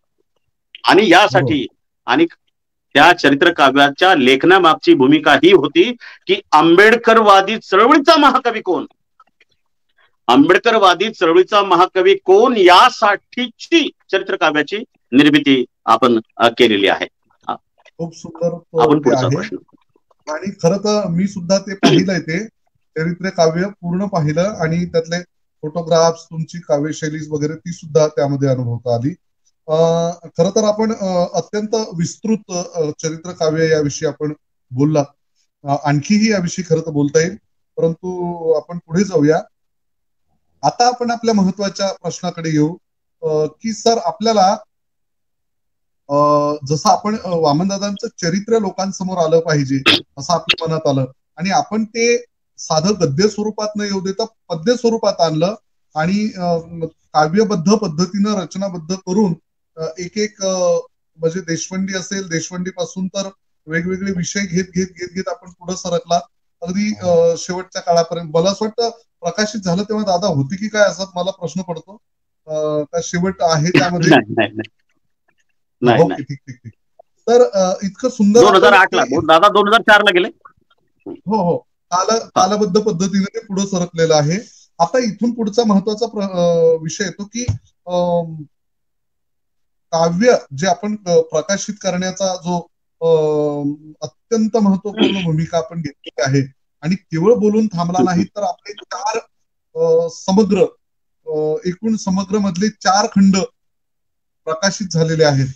आणि यासाठी आणि त्या चरित्र काव्याच्या लेखनामागची भूमिका ही होती की आंबेडकरवादी चळवळीचा महाकवी कोण, आंबेडकरवादी चळवळीचा महाकवी कोण, यासाठीची चरित्र काव्याची निर्मिती आपण केलेली आहे. खूप सुंदर आपण पुढचा प्रश्न. आणि खरं तर मी सुद्धा ते पाहिलंय, ते चरित्र काव्य पूर्ण पाहिलं आणि त्यातले फोटोग्राफ्स, तुमची काव्यशैली वगैरे ती सुद्धा त्यामध्ये अनुभवता आली. खरं तर आपण अत्यंत विस्तृत चरित्र काव्य याविषयी आपण बोलला. आणखीही याविषयी खरं तर बोलता येईल, परंतु आपण पुढे जाऊया. आता आपण आपल्या महत्वाच्या प्रश्नाकडे येऊ, की सर आपल्याला जसं आपण वामनदादांचं चरित्र लोकांसमोर आलं पाहिजे असं आपल्या मनात आलं, आणि आपण ते साधं गद्य स्वरूपात न येऊ देता पद्य स्वरूपात आणलं आणि काव्यबद्ध पद्धतीनं रचनाबद्ध करून एक एक म्हणजे देशवंडी असेल, देशवंडी पासून तर वेगवेगळे विषय घेत घेत घेत घेत आपण पुढे सरकला अगदी शेवटच्या काळापर्यंत. मला असं वाटतं प्रकाशित झालं तेव्हा दादा होती की काय, असा मला प्रश्न पडतो. का शेवट आहे त्यामध्ये? ओके, ठीक ठीक ठीक. तर इतकं सुंदर 2008 ला दादा 2004 ला गेले. हो हो, कालबद्ध पद्धतीने ते पुढे सरकलेलं आहे. आता इथून पुढचा महत्वाचा विषय येतो की काव्य जे आपण प्रकाशित करण्याचा जो अत्यंत महत्वपूर्ण भूमिका आपण घेतली आहे, आणि केवळ बोलून थांबला नाही तर आपले 4 समग्र एकूण समग्र मधले 4 खंड प्रकाशित झालेले आहेत.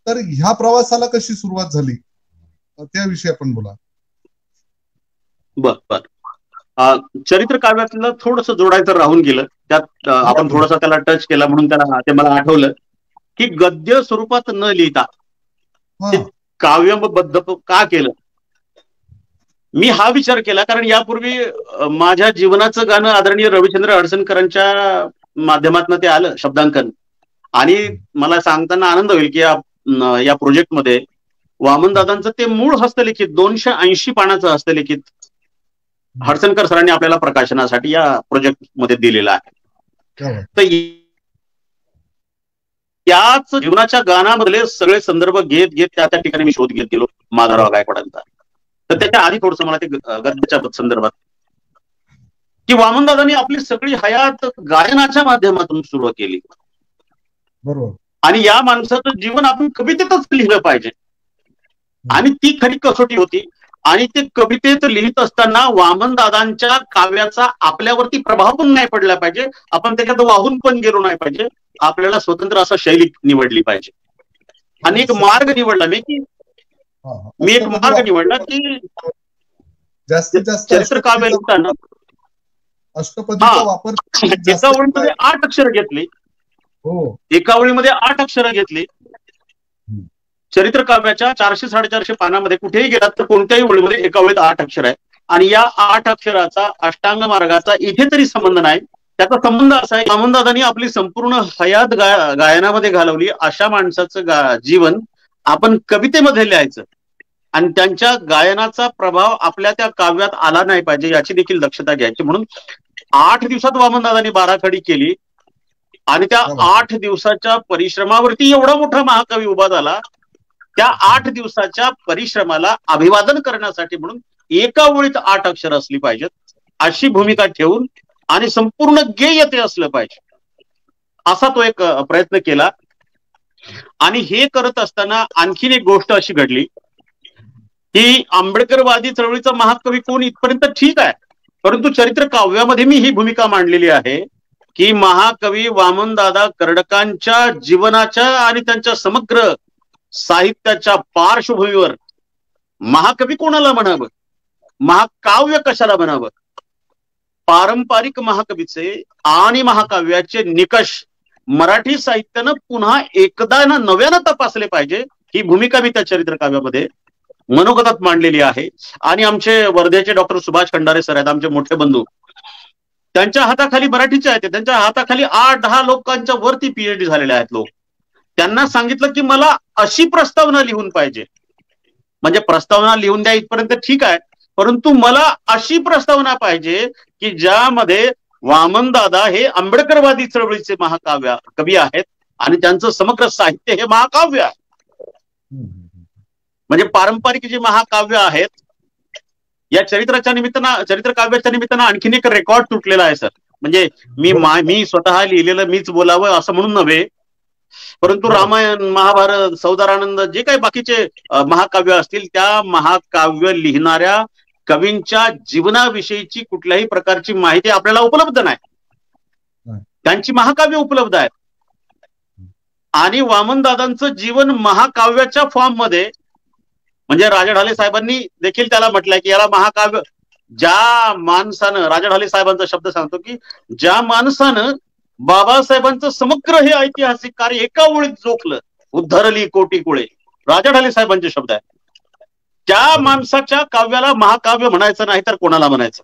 तर ह्या प्रवासाला कशी सुरुवात झाली त्याविषयी आपण बोला. बर. चरित्र काव्यातलं थोडस जोडायचं राहून गेलं, त्यात आपण थोडासा त्याला टच केला म्हणून त्याला ते मला आठवलं की गद्य स्वरूपात न लिहिता काव्यबद्ध का केलं. मी हा विचार केला कारण यापूर्वी माझ्या जीवनाचं गाणं आदरणीय रविचंद्र अडसणकरांच्या माध्यमातून ते आलं शब्दांकन, आणि मला सांगताना आनंद होईल की या प्रोजेक्टमध्ये वामनदादांचं ते मूळ हस्तलिखित 280 पानाचं हस्तलिखित हडसनकर सरांनी आपल्याला प्रकाशनासाठी या प्रोजेक्ट मध्ये दिलेलं आहे. तर याच जीवनाच्या गाण्यामधले सगळे संदर्भ घेत घेत त्या ठिकाणी मी शोध घेत गेलो माधवराव गायकवाडांचा. तर त्याच्या आधी थोडस मला ते गद्याच्या संदर्भात की वामनदादांनी आपली सगळी हयात गायनाच्या माध्यमातून सुरू केली, बरोबर, आणि या माणसाचं जीवन आपण कवितेतच लिहिलं पाहिजे, आणि ती खरी कसोटी होती. आणि ते कवितेत लिहित असताना वामनदादांच्या काव्याचा आपल्यावरती प्रभाव पण नाही पडला पाहिजे, आपण त्याच्यात वाहून पण गेलो नाही पाहिजे, आपल्याला स्वतंत्र असा शैली निवडली पाहिजे. आणि एक मार्ग निवडला मी एक मार्ग निवडला की जास्तीत जास्त चरित्र काव्य लिहिताना अष्टपदीचा वापर एका ओळीमध्ये 8 अक्षरं घेतली. एका ओळीमध्ये 8 अक्षरं घेतली. चरित्र काव्याच्या 400-450 पानामध्ये कुठेही गेलात तर कोणत्याही ओळीमध्ये एका ओळीत 8 अक्षर आहे, आणि या 8 अक्षराचा अष्टांग मार्गाचा इथे तरी संबंध नाही. त्याचा संबंध असा आहे, वामनदादांनी आपली संपूर्ण हयात गायनामध्ये घालवली. अशा माणसाचं जीवन आपण कवितेमध्ये लिहायचं, आणि त्यांच्या गायनाचा प्रभाव आपल्या त्या काव्यात आला नाही पाहिजे याची देखील दक्षता घ्यायची. म्हणून 8 दिवसात वामनदादांनी 12 खडी केली, आणि त्या 8 दिवसाच्या परिश्रमावरती एवढा मोठा महाकवी उभा झाला. त्या 8 दिवसाच्या परिश्रमाला अभिवादन करण्यासाठी म्हणून एका ओळीत 8 अक्षर असली पाहिजेत अशी भूमिका ठेवून, आणि संपूर्ण गेय ते असलं पाहिजे असा तो एक प्रयत्न केला. आणि हे करत असताना आणखीन एक गोष्ट अशी घडली की आंबेडकरवादी चळवळीचा महाकवी कोण इथपर्यंत ठीक आहे, परंतु चरित्र काव्यामध्ये मी ही भूमिका मांडलेली आहे की महाकवी वामनदादा कर्डकांच्या जीवनाच्या आणि त्यांच्या समग्र साहित्याच्या पार्श्वभूमीवर महाकवी कोणाला म्हणावं, महाकाव्य कशाला म्हणावं, पारंपरिक महाकवीचे आणि महाकाव्याचे निकष मराठी साहित्यानं पुन्हा एकदा नव्यानं तपासले पाहिजे. ही भूमिका मी त्या चरित्र काव्यामध्ये मनोगतात मांडलेली आहे. आणि आमचे वर्ध्याचे डॉक्टर सुभाष खंडारे सर आहेत, आमचे मोठे बंधू, त्यांच्या हाताखाली मराठीचे आहेत, त्यांच्या हाताखाली 8-10 लोकांच्या वरती पीएचडी झालेले आहेत लोक. त्यांना सांगितलं की मला अशी प्रस्तावना लिहून पाहिजे, म्हणजे प्रस्तावना लिहून द्या इथपर्यंत ठीक आहे, परंतु मला अशी प्रस्तावना पाहिजे की ज्यामध्ये वामनदादा हे आंबेडकरवादी चळवळीचे महाकाव्य कवी आहेत आणि त्यांचं समग्र साहित्य हे महाकाव्य आहे. म्हणजे पारंपरिक जे महाकाव्य आहेत, या चरित्राच्या निमित्तानं, चरित्र काव्याच्या निमित्तानं आणखीन एक रेकॉर्ड तुटलेला आहे सर. म्हणजे मी स्वतः लिहिलेलं मीच बोलावं असं म्हणून नव्हे, परंतु रामायण, महाभारत, सौदारानंद जे काही बाकीचे महाकाव्य असतील त्या महाकाव्य लिहिणाऱ्या कवींच्या जीवनाविषयीची कुठल्याही प्रकारची माहिती आपल्याला उपलब्ध नाही. त्यांची महाकाव्य उपलब्ध आहेत, आणि वामनदादांचं जीवन महाकाव्याच्या फॉर्म मध्ये, म्हणजे राजा ढाले साहेबांनी देखील त्याला म्हटलंय की याला महाकाव्य, ज्या माणसानं, राजा ढाले साहेबांचा शब्द सांगतो की ज्या माणसानं बाबासाहेबांचं समग्र हे ऐतिहासिक कार्य एका ओळीत जोखलं, उद्धरली कोटी कुळे, राजा ढाले साहेबांचे शब्द आहे. त्या माणसाच्या काव्याला महाकाव्य म्हणायचं नाही तर कोणाला म्हणायचं?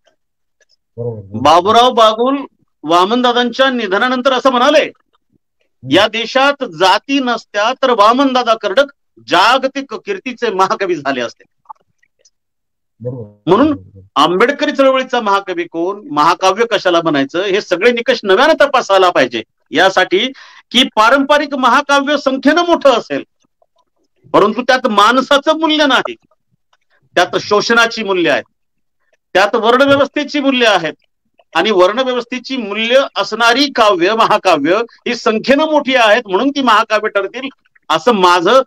बाबूराव बागुल वामनदादांच्या निधनानंतर असं म्हणाले, या देशात जाती नसत्या तर वामनदादा कर्डक जागतिक कीर्तीचे महाकवी झाले असते. म्हणून आंबेडकरी चळवळीचा महाकवी कोण, महाकाव्य कशाला म्हणायचं, हे सगळे निकष नव्याने तपासायला पाहिजे. यासाठी की पारंपरिक महाकाव्य संख्येनं मोठं असेल, परंतु त्यात माणसाचं मूल्य नाही, त्यात शोषणाची मूल्य आहेत, त्यात वर्णव्यवस्थेची मूल्य आहेत, आणि वर्णव्यवस्थेची मूल्य असणारी काव्य, महाकाव्य ही संख्येनं मोठी आहेत, म्हणून ती महाकाव्य ठरतील असं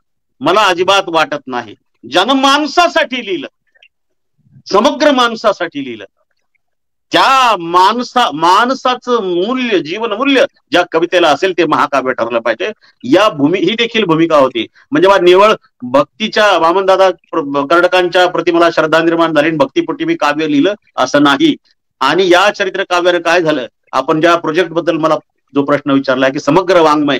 मला अजिबात वाटत नाही. ज्यानं माणसासाठी लिहिलं, समग्र माणसासाठी लिहिलं, त्या माणसाचं मूल्य, जीवन मूल्य ज्या कवितेला असेल ते महाकाव्य ठरलं पाहिजे. ही देखील भूमिका होती. म्हणजे निवळ भक्तीच्या, वामनदादा कर्डकांच्या प्रति मला श्रद्धा निर्माण झाली, भक्तीपोटी मी काव्य लिहिलं असं नाही. आणि या चरित्र काव्याने काय झालं, आपण ज्या प्रोजेक्ट बद्दल मला जो प्रश्न विचारलाय की समग्र वाङ्मय,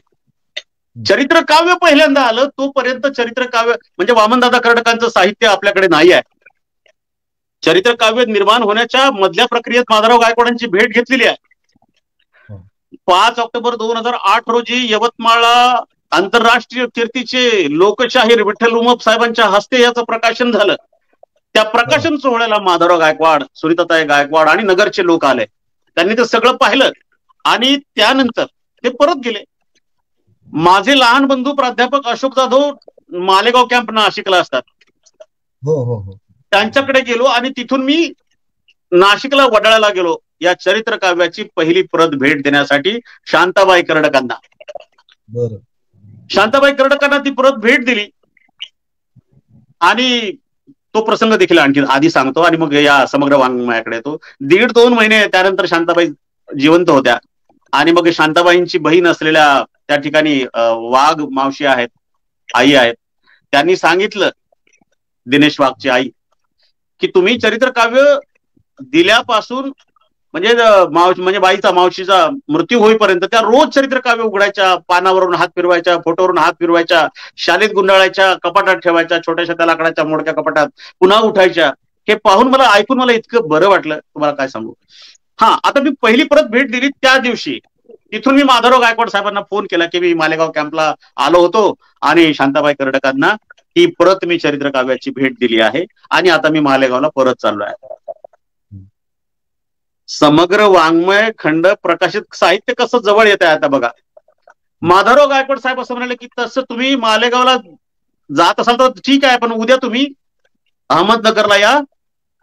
चरित्र काव्य पहिल्यांदा आलं, तोपर्यंत चरित्र काव्य म्हणजे वामनदादा कर्डकांचं साहित्य आपल्याकडे नाही आहे. चरित्र काव्य निर्माण होण्याच्या मधल्या प्रक्रियेत माधवराव गायकवाडांची भेट घेतलेली आहे. 5 ऑक्टोबर 2008 रोजी यवतमाळला आंतरराष्ट्रीय कीर्तीचे लोकशाहीर विठ्ठल उमप साहेबांच्या हस्ते याचं प्रकाशन झालं. त्या प्रकाशन सोहळ्याला माधवराव गायकवाड, सुनीताताई गायकवाड आणि नगरचे लोक आले. त्यांनी ते सगळं पाहिलं आणि त्यानंतर ते परत गेले. माझे लहान बंधू प्राध्यापक अशोक जाधव मालेगाव कॅम्प नाशिकला असतात, त्यांच्याकडे गेलो आणि तिथून मी नाशिकला वडाळ्याला गेलो या चरित्र काव्याची पहिली प्रत भेट देण्यासाठी शांताबाई कर्डकांना. शांताबाई कर्डकांना ती प्रत भेट दिली आणि तो प्रसंग देखील आणखी आधी सांगतो आणि मग या समग्र वाङ्मयाकडे येतो. 1.5-2 महिने त्यानंतर शांताबाई जिवंत होत्या आणि मग शांताबाईंची बहीण असलेल्या त्या ठिकाणी वाघ मावशी आहेत, आई आहेत, त्यांनी सांगितलं, दिनेश वाघची आई, की तुम्ही चरित्र काव्य दिल्यापासून म्हणजे बाईचा, मावशीचा मृत्यू होईपर्यंत त्या रोज चरित्र काव्य उघडायच्या, पानावरून हात फिरवायच्या, फोटोवरून हात फिरवायच्या, शालीत गुंडाळायच्या, कपाटात ठेवायच्या, छोट्याशा त्या लाकडाच्या मोडक्या कपाटात, पुन्हा उठायच्या. हे पाहून मला, ऐकून मला इतकं बरं वाटलं, तुम्हाला काय सांगू. आता मी पहिली परत भेट दिली त्या दिवशी तिथून मी माधवराव गायकवाड साहेबांना फोन केला की मी मालेगाव कॅम्पला आलो होतो आणि शांताबाई कर्डकांना ही परत मी चरित्र काव्याची भेट दिली आहे आणि आता मी मालेगावला परत चाललो आहे. समग्र वाङ्मय खंड प्रकाशित साहित्य कसं जवळ येत आहे आता बघा. माधवराव गायकवाड साहेब असं म्हणाले की तसं तुम्ही मालेगावला जात असाल तर ठीक आहे, पण उद्या तुम्ही अहमदनगरला या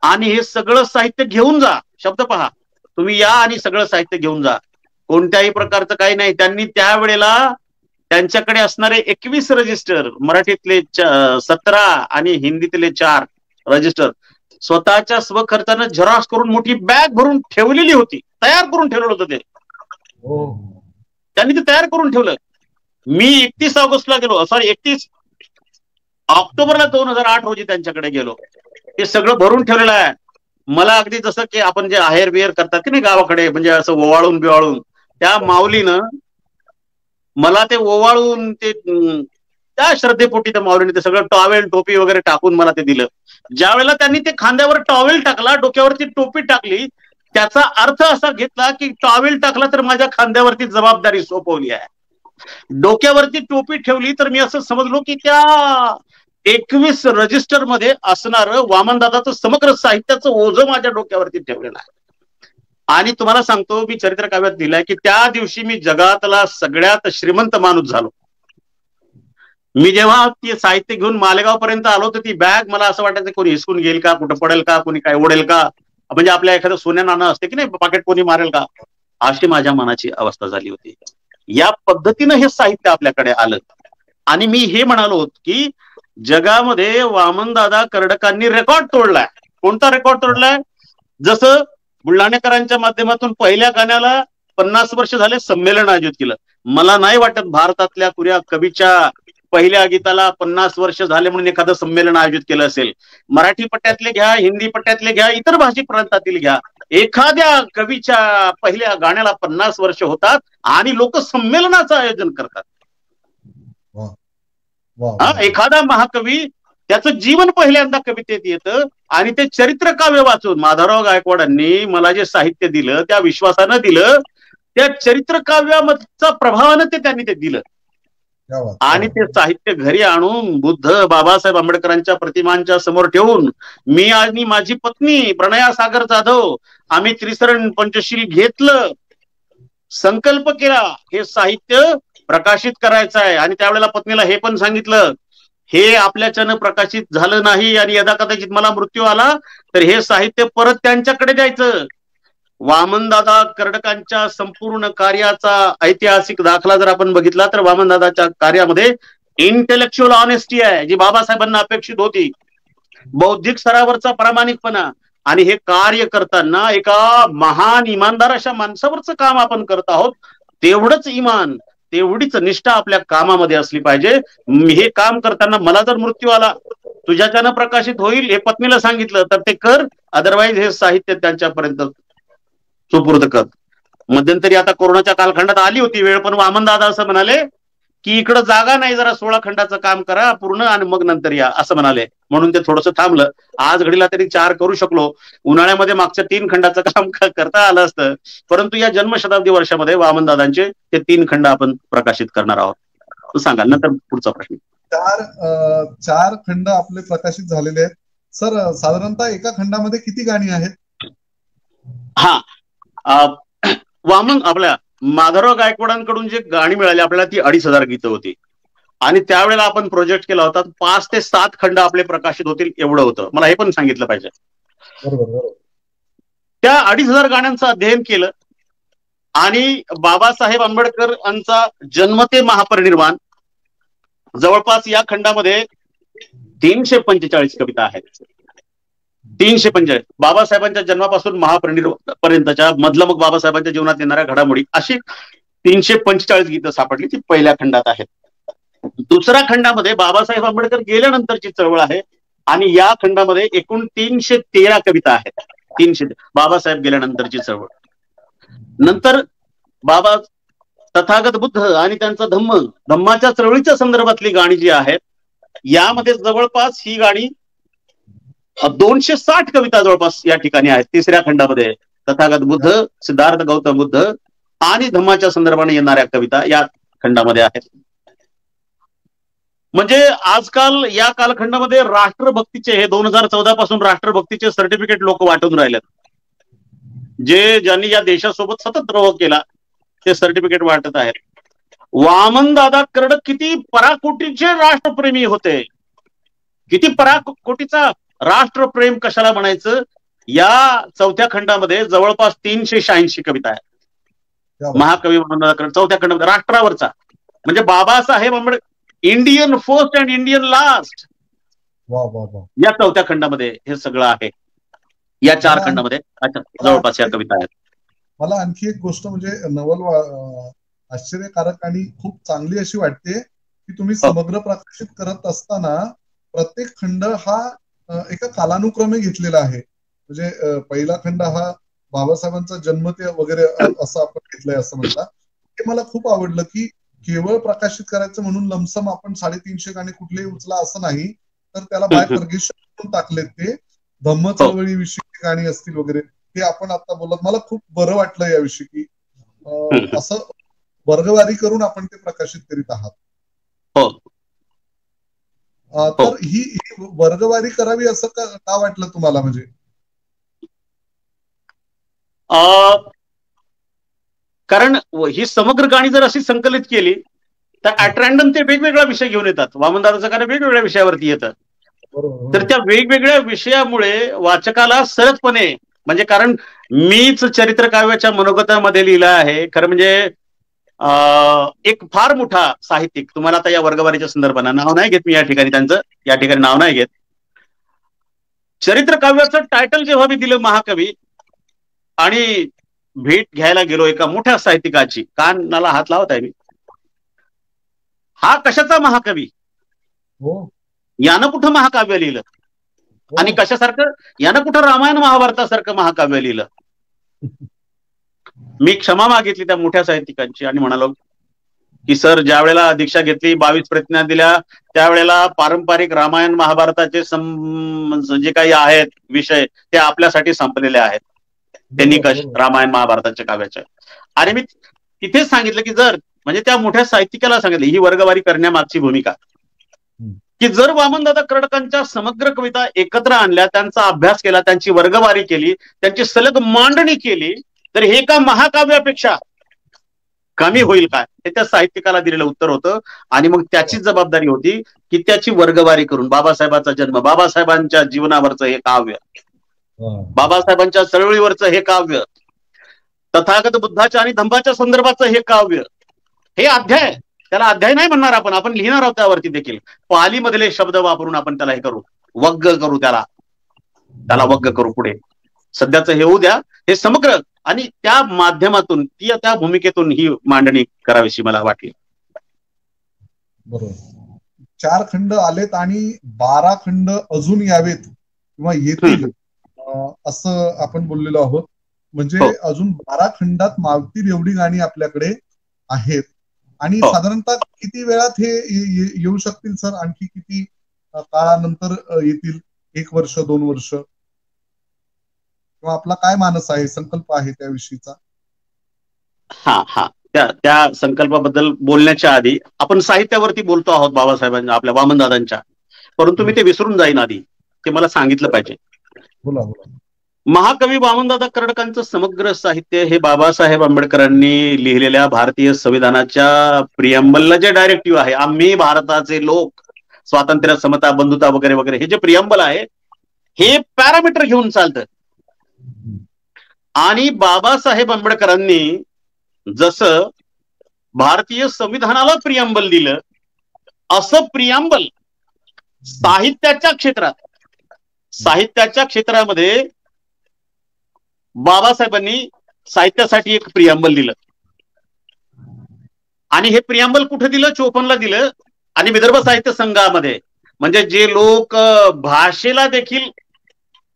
आणि हे सगळं साहित्य घेऊन जा. शब्द पहा, तुम्ही या आणि सगळं साहित्य घेऊन जा, कोणत्याही प्रकारचं काही नाही. त्यांनी त्यावेळेला त्यांच्याकडे असणारे 21 रजिस्टर, मराठीतले 17 आणि हिंदीतले 4 रजिस्टर स्वतःच्या स्वखर्चानं झेरॉक्स करून मोठी बॅग भरून ठेवलेली होती, तयार करून ठेवलेलं होतं ते. त्यांनी ते तयार करून ठेवलं. मी 31 ऑगस्टला गेलो, 31 ऑक्टोबरला 2008 रोजी त्यांच्याकडे गेलो. ते सगळं भरून ठेवलेलं आहे. मला अगदी जसं की आपण जे आहेर बिहेर करतात की नाही गावाकडे, म्हणजे असं ओवाळून बिवाळून, त्या माऊलीनं मला ते ओवाळून ते त्या श्रद्धेपोटी त्या माऊलीने ते सगळं टॉवेल टोपी वगैरे टाकून मला ते दिलं. ज्या वेळेला त्यांनी ते खांद्यावर टॉवेल टाकला, डोक्यावरती टोपी टाकली, त्याचा अर्थ असा घेतला की टॉवेल टाकला तर माझ्या खांद्यावरती जबाबदारी सोपवली आहे, डोक्यावरती टोपी ठेवली तर मी असं समजलो की त्या 21 रजिस्टर मध्ये असणारं वामनदादाचं समग्र साहित्याचं ओझं माझ्या डोक्यावरती ठेवलेलं आहे. आणि तुम्हाला सांगतो, मी चरित्र काव्यात दिलंय की त्या दिवशी मी जगातला सगळ्यात श्रीमंत माणूस झालो. मी जेव्हा ते साहित्य घेऊन मालेगाव पर्यंत आलो तर ती बॅग मला असं वाटायचं कोणी हिसकून घेईल का, कुठं पडेल का, कोणी काय ओढेल का, म्हणजे आपल्या एखादं सोन्या नाणं असते की नाही पाकिट कोणी मारेल का, अशी माझ्या मनाची अवस्था झाली होती. या पद्धतीनं हे साहित्य आपल्याकडे आलं. आणि मी हे म्हणालो की जगामध्ये वामनदादा कर्डकांनी रेकॉर्ड तोडलाय. कोणता रेकॉर्ड तोडलाय? जसं बुलढाणेकरांच्या माध्यमातून पहिल्या गाण्याला 50 वर्ष झाले संमेलन आयोजित केलं. मला नाही वाटत भारतातल्या कुण्या कवीच्या पहिल्या गीताला 50 वर्ष झाले म्हणून एखादं संमेलन आयोजित केलं असेल. मराठी पट्ट्यातले घ्या, हिंदी पट्ट्यातले घ्या, इतर भाषिक प्रांतातील घ्या, एखाद्या कवीच्या पहिल्या गाण्याला 50 वर्ष होतात आणि लोक संमेलनाचं आयोजन करतात. एखादा महाकवी त्याचं जीवन पहिल्यांदा कवितेत येतं आणि ते चरित्र काव्य वाचून माधवराव गायकवाडांनी मला जे साहित्य दिलं त्या विश्वासानं दिलं, त्या चरित्र काव्याचा प्रभावानं त्यांनी ते दिलं आणि ते साहित्य घरी आणून बुद्ध बाबासाहेब आंबेडकरांच्या प्रतिमांच्या समोर ठेवून मी आणि माझी पत्नी प्रणया सागर जाधव आम्ही त्रिसरण पंचशील घेतलं, संकल्प केला हे साहित्य प्रकाशित करायचं आहे. आणि त्यावेळेला पत्नीला हे पण सांगितलं, हे आपल्याच्यानं प्रकाशित झालं नाही आणि यदा कदाचित मला मृत्यू आला तर हे साहित्य परत त्यांच्याकडे द्यायचं. वामनदादा कर्डकांच्या संपूर्ण कार्याचा ऐतिहासिक दाखला जर आपण बघितला तर वामनदादाच्या कार्यामध्ये इंटेलेक्च्युअल ऑनेस्टी आहे, जी बाबासाहेबांना अपेक्षित होती, बौद्धिक स्तरावरचा प्रामाणिकपणा. आणि हे कार्य करताना एका महान इमानदार अशा माणसावरचं काम आपण करत आहोत. तेवढंच इमान, तेवढीच निष्ठा आपल्या कामामध्ये असली पाहिजे. हे काम करताना मला जर मृत्यू आला, तुझ्याच्यानं प्रकाशित होईल हे पत्नीला सांगितलं तर ते कर, अदरवाईज हे साहित्य त्यांच्यापर्यंत सुपूर्द कर. मध्यंतरी आता कोरोनाच्या कालखंडात आली होती वेळ, पण वामनदादा असं म्हणाले की इकडं जागा नाही, जरा 16 खंडाचं काम करा पूर्ण आणि मग नंतर या असं म्हणाले, म्हणून ते थोडंसं थांबलं. आज घडीला तरी 4 करू शकलो, उन्हाळ्यामध्ये मागच्या 3 खंडाचं काम करता आलं असतं. परंतु या जन्मशताब्दी वर्षामध्ये वामनदादांचे ते 3 खंड आपण प्रकाशित करणार आहोत. सांगा नंतर पुढचा प्रश्न. 4 खंड आपले प्रकाशित झालेले आहेत. सर साधारणतः एका खंडामध्ये किती गाणी आहेत? वामन आपल्या माधवराव गायकवाडांकडून जे गाणी मिळाली आपल्याला ती 2500 गीतं होती आणि त्यावेळेला आपण प्रोजेक्ट केला होता 5 ते 7 खंड आपले प्रकाशित होतील एवढं होतं. मला हे पण सांगितलं पाहिजे. त्या 2500 गाण्यांचं अध्ययन केलं आणि बाबासाहेब आंबेडकर यांचा जन्म ते महापरिनिर्वाण जवळपास या खंडामध्ये 345 कविता आहेत. 345 बाबासाहेबांच्या जन्मापासून महापरिनिर्वाणापर्यंतच्या मधलं मग बाबासाहेबांच्या जीवनात येणाऱ्या घडामोडी अशी 345 गीतं सापडली, ती पहिल्या खंडात आहेत. दुसऱ्या खंडामध्ये बाबासाहेब आंबेडकर गेल्यानंतरची चळवळ आहे आणि या खंडामध्ये एकूण 313 कविता आहेत. 300 बाबासाहेब गेल्यानंतरची चळवळ. नंतर बाबा तथागत बुद्ध आणि त्यांचा धम्माच्या चळवळीच्या संदर्भातली गाणी जी आहेत यामध्ये जवळपास ही गाणी 260 कविता जवळपास या ठिकाणी आहेत. तिसऱ्या खंडामध्ये तथागत बुद्ध, सिद्धार्थ गौतम बुद्ध आणि धम्माच्या संदर्भाने येणाऱ्या कविता या खंडामध्ये आहेत. म्हणजे आजकाल या कालखंडामध्ये राष्ट्रभक्तीचे हे 2014 पासून राष्ट्रभक्तीचे सर्टिफिकेट लोक वाटून राहिलेत. ज्यांनी या देशासोबत सतत द्रोह केला ते सर्टिफिकेट वाटत आहेत. वामनदादा कर्डक किती पराकोटीचे राष्ट्रप्रेमी होते, किती पराकोटीचा राष्ट्रप्रेम कशाला म्हणायचं. या 4थ्या खंडामध्ये जवळपास 386 कविता आहेत. महाकवी वामनदादा कर्डक 4थ्या खंडामध्ये राष्ट्रावरचा म्हणजे Babasaheb Ambedkar Indian first and Indian last या 4थ्या खंडामध्ये हे सगळं आहे. या 4 खंडामध्ये जवळपास या कविता आहेत. मला आणखी एक गोष्ट म्हणजे नवल आश्चर्यकारक आणि खूप चांगली अशी वाटते की तुम्ही समग्र प्रकाशित करत असताना प्रत्येक खंड हा एका कालानुक्रमे घेतलेला आहे. म्हणजे पहिला खंड हा बाबासाहेबांचा जन्म ते वगैरे असं आपण घेतलंय असं म्हणता. हे मला खूप आवडलं की केवळ प्रकाशित करायचं म्हणून लमसम आपण 350 गाणी कुठलेही उचला असं नाही, तर त्याला बाय परमिशन टाकलेत. ते धम्म चळवळीविषयी गाणी असतील वगैरे हे आपण आता बोलत मला खूप बरं वाटलं याविषयी की असं वर्गवारी करून आपण ते प्रकाशित करीत आहात. तर ही वर्गवारी करावी असं का वाटलं तुम्हाला? म्हणजे कारण ही समग्र गाणी जर अशी संकलित केली तर ऍट रॅन्डम ते वेगवेगळा विषय घेऊन येतात. वामनदादाचं गाणं वेगवेगळ्या विषयावरती येतं. तर त्या वेगवेगळ्या विषयामुळे वाचकाला सहजपणे म्हणजे कारण मीच चरित्र काव्याच्या मनोगतामध्ये लिहिलं आहे. खरं म्हणजे एक फार मोठा साहित्यिक, तुम्हाला आता या वर्गवारीच्या संदर्भानं नाव नाही घेत मी या ठिकाणी, त्यांचं या ठिकाणी नाव नाही घेत. चरित्र काव्याचं टायटल जेव्हा मी दिलं महाकवी आणि भेट घ्यायला गेलो एका मोठ्या साहित्यिकाची, कानाला हात लावत आहे मी, हा कशाचा महाकवी हो. यानं कुठं महाकाव्य लिहिलं आणि कशासारखं, यानं कुठं रामायण महाभारतासारखं महाकाव्य लिहिलं. मी क्षमा मागितली त्या मोठ्या साहित्यिकांची आणि म्हणालो की सर, ज्या वेळेला दीक्षा घेतली, 22 प्रतिज्ञा दिल्या, त्यावेळेला पारंपरिक रामायण महाभारताचे जे काही आहेत विषय ते आपल्यासाठी संपलेले आहेत, ते निकष रामायण महाभारताच्या काव्याचे. आणि मी तिथेच सांगितलं की जर, म्हणजे त्या मोठ्या साहित्यिकाला सांगितलं ही वर्गवारी करण्यामागची भूमिका, की जर वामनदादा कर्डकांच्या समग्र कविता एकत्र आणल्या, त्यांचा अभ्यास केला, त्यांची वर्गवारी केली, त्यांची सलग मांडणी केली, तर हे का महाकाव्यापेक्षा कमी होईल काय, हे त्या साहित्यिकाला दिलेलं उत्तर होतं. आणि मग त्याचीच जबाबदारी होती की त्याची वर्गवारी करून बाबासाहेबांचा जन्म, बाबासाहेबांच्या जीवनावरचं हे काव्य, बाबासाहेबांच्या चळवळीवरचं हे काव्य, तथागत बुद्धाच्या आणि धम्माच्या संदर्भाचं हे काव्य, हे अध्याय, त्याला अध्याय नाही म्हणणार आपण, आपण लिहिणार आहोत त्यावरती देखील, पालीमधले शब्द वापरून आपण त्याला हे करू, वग्ग करू, त्याला वग्ग करू. पुढे सध्याचं हे होऊ द्या, हे समग्र, आणि त्या माध्यमातून त्या भूमिकेतून ही मांडणी करावीशी मला वाटली. बरोबर. 4 खंड आलेत आणि 12 खंड अजून यावेत किंवा येतील असं आपण बोललेलो आहोत. म्हणजे अजून 12 खंडात मावतील एवढी गाणी आपल्याकडे आहेत. आणि साधारणतः किती वेळात हे येऊ शकतील सर? आणखी किती काळानंतर येतील? 1 वर्ष, 2 वर्ष, किंवा आपला काय मानस आहे, संकल्प आहे त्याविषयीचा? त्या संकल्पाबद्दल बोलण्याच्या आधी आपण साहित्यावरती बोलतो आहोत बाबासाहेबांच्या, आपल्या वामनदादांच्या, परंतु मी ते विसरून जाईन आधी, ते मला सांगितलं पाहिजे. बोला बोला. महाकवी वामनदादा कर्डकांचं समग्र साहित्य हे बाबासाहेब आंबेडकरांनी लिहिलेल्या भारतीय संविधानाच्या प्रियंबलला जे डायरेक्टिव्ह आहे, आम्ही भारताचे लोक, स्वातंत्र्य, समता, बंधुता वगैरे वगैरे, हे जे प्रियंबल आहे हे पॅरामीटर घेऊन चालतं. आणि बाबासाहेब आंबेडकरांनी जसं भारतीय संविधानाला प्रियंबल दिलं, असं प्रियंबल साहित्याच्या क्षेत्रामध्ये बाबासाहेबांनी साहित्यासाठी एक प्रियंबल दिलं. आणि हे प्रियंबल कुठे दिलं? 54ला दिलं. आणि विदर्भ साहित्य संघामध्ये, म्हणजे जे लोक भाषेला देखील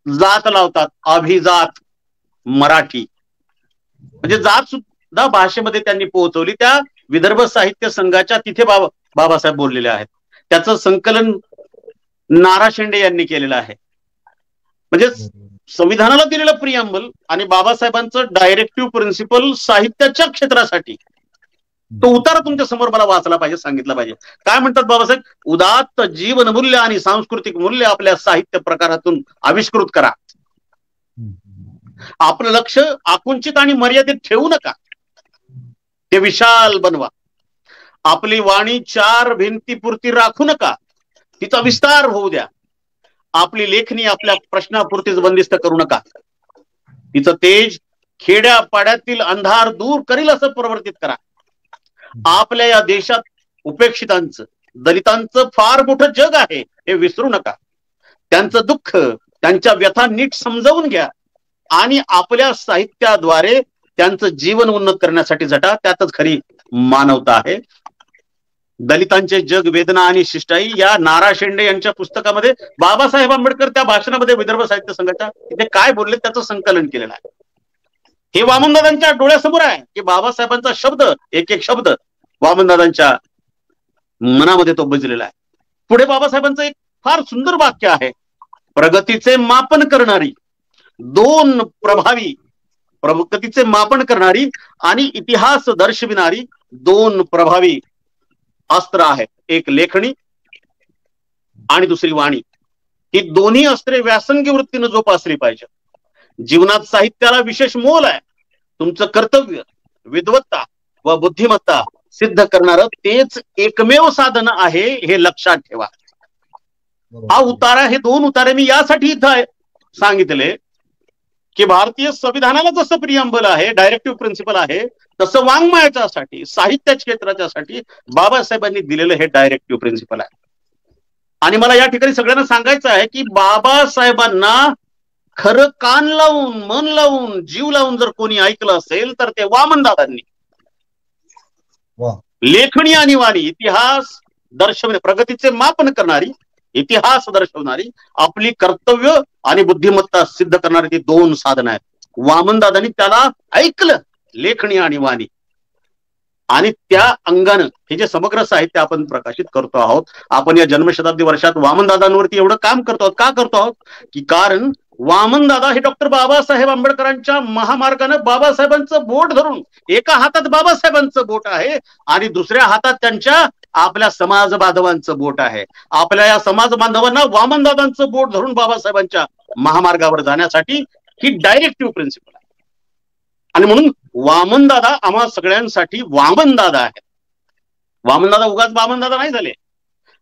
जात लावतात, अभिजात मराठी, म्हणजे जात सुद्धा भाषेमध्ये त्यांनी पोहोचवली, त्या विदर्भ साहित्य संघाच्या तिथे बाबासाहेब बोललेले आहेत. त्याचं संकलन नारा शेंडे यांनी केलेलं आहे. म्हणजे संविधानाला दिलेलं प्रियंबल आणि बाबासाहेबांचं डायरेक्टिव्ह प्रिन्सिपल साहित्याच्या क्षेत्रासाठी, तो उतारा तुमच्या समोर मला वाचला पाहिजे, सांगितला पाहिजे. काय म्हणतात बाबासाहेब? उदात्त जीवन मूल्य आणि सांस्कृतिक मूल्य आपल्या साहित्य प्रकारातून आविष्कृत करा. आपलं लक्ष आकुंचित आणि मर्यादित ठेवू नका, ते विशाल बनवा. आपली वाणी 4 भिंतीपुरती राखू नका, तिचा विस्तार होऊ द्या. आपली लेखणी आपल्या प्रश्नापुरतीच बंदिस्त करू नका, तिचं तेज खेड्या पाड्यातील अंधार दूर करील असं प्रवर्तित करा. आपल्या या देशात उपेक्षितांचं, दलितांचं फार मोठं जग आहे, हे विसरू नका. त्यांचं दुःख, त्यांच्या व्यथा नीट समजावून घ्या आणि आपल्या साहित्याद्वारे त्यांचं जीवन उन्नत करण्यासाठी झटा. त्यातच खरी मानवता आहे. दलितांचे जग, वेदना आणि शिष्टाई या नारा शेंडे यांच्या पुस्तकामध्ये बाबासाहेब आंबेडकर त्या भाषणामध्ये विदर्भ साहित्य संघाच्या तिथे काय बोलले त्याचं संकलन केलेलं आहे. हे वामनदादांच्या डोळ्यासमोर आहे की बाबासाहेबांचा शब्द, एक एक शब्द वामनदादांच्या मनामध्ये तो बजलेला आहे. पुढे बाबासाहेबांचं एक फार सुंदर वाक्य आहे, प्रगतीचे मापन करणारी 2 प्रभावी, प्रगतीचे मापन करणारी आणि इतिहास दर्शविणारी 2 प्रभावी अस्त्र आहेत. एक लेखणी आणि दुसरी वाणी. ही दोन्ही अस्त्रे व्यासंगी वृत्तीने जोपासली पाहिजे. जीवनात साहित्याला विशेष मोल आहे. तुमचं कर्तव्य, विद्वत्ता व बुद्धिमत्ता सिद्ध करणारं तेच एकमेव साधन आहे, हे लक्षात ठेवा. हा उतारा, हे 2 उतारे मी यासाठी इथं सांगितले की भारतीय संविधानाला जसं प्रियंबल आहे, डायरेक्टिव्ह प्रिन्सिपल आहे, तसं वाङ्मयाच्यासाठी, साहित्य क्षेत्राच्यासाठी बाबासाहेबांनी दिलेलं हे डायरेक्टिव्ह प्रिन्सिपल आहे. आणि मला या ठिकाणी सगळ्यांना सांगायचं आहे की बाबासाहेबांना खरं कान लावून, मन लावून, जीव लावून जर कोणी ऐकलं असेल तर ते वामनदादांनी. लेखणी आणि वाणी, इतिहास दर्शवणे, प्रगतीचे मापन करणारी, इतिहास दर्शवणारी, आपली कर्तव्य आणि बुद्धिमत्ता सिद्ध करणारी ती दोन साधनं आहेत. वामनदादांनी त्याला ऐकलं, लेखणी आणि वाणी, आणि त्या अंगानं हे जे समग्र साहित्य आपण प्रकाशित करतो आहोत. आपण या जन्मशताब्दी वर्षात वामनदादांवरती एवढं काम करतो आहोत. का करतो आहोत? की कारण वामनदादा हे डॉक्टर बाबासाहेब आंबेडकरांच्या महामार्गानं बाबासाहेबांचं बोट धरून, एका हातात बाबासाहेबांचं बोट आहे आणि दुसऱ्या हातात त्यांच्या आपल्या समाज बांधवांचं बोट आहे. आपल्या या समाज बांधवांना वामनदादांचं बोट धरून बाबासाहेबांच्या महामार्गावर जाण्यासाठी ही डायरेक्टिव्ह प्रिन्सिपल आहे. आणि म्हणून वामनदादा आम्हा सगळ्यांसाठी वामनदादा आहेत. वामनदादा उगाच वामनदादा नाही झाले.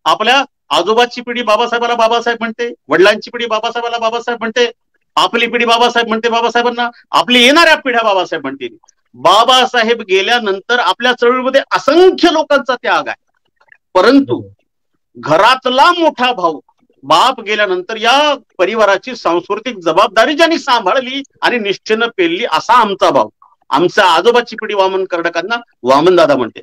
आपल्या आजोबाची पिढी बाबासाहेबाला बाबासाहेब म्हणते, वडिलांची पिढी बाबासाहेबाला बाबासाहेब म्हणते, आपली पिढी बाबासाहेब म्हणते बाबासाहेबांना, आपली येणाऱ्या पिढ्या बाबासाहेब म्हणतील. बाबासाहेब गेल्यानंतर आपल्या चळवळीमध्ये असंख्य लोकांचा त्याग आहे, परंतु घरातला मोठा भाऊ बाप गेल्यानंतर या परिवाराची सांस्कृतिक जबाबदारी ज्यांनी सांभाळली आणि निष्ठेनं पेलली असा आमचा भाऊ. आमच्या आजोबाची पिढी वामन कर्डकांना वामनदादा म्हणते,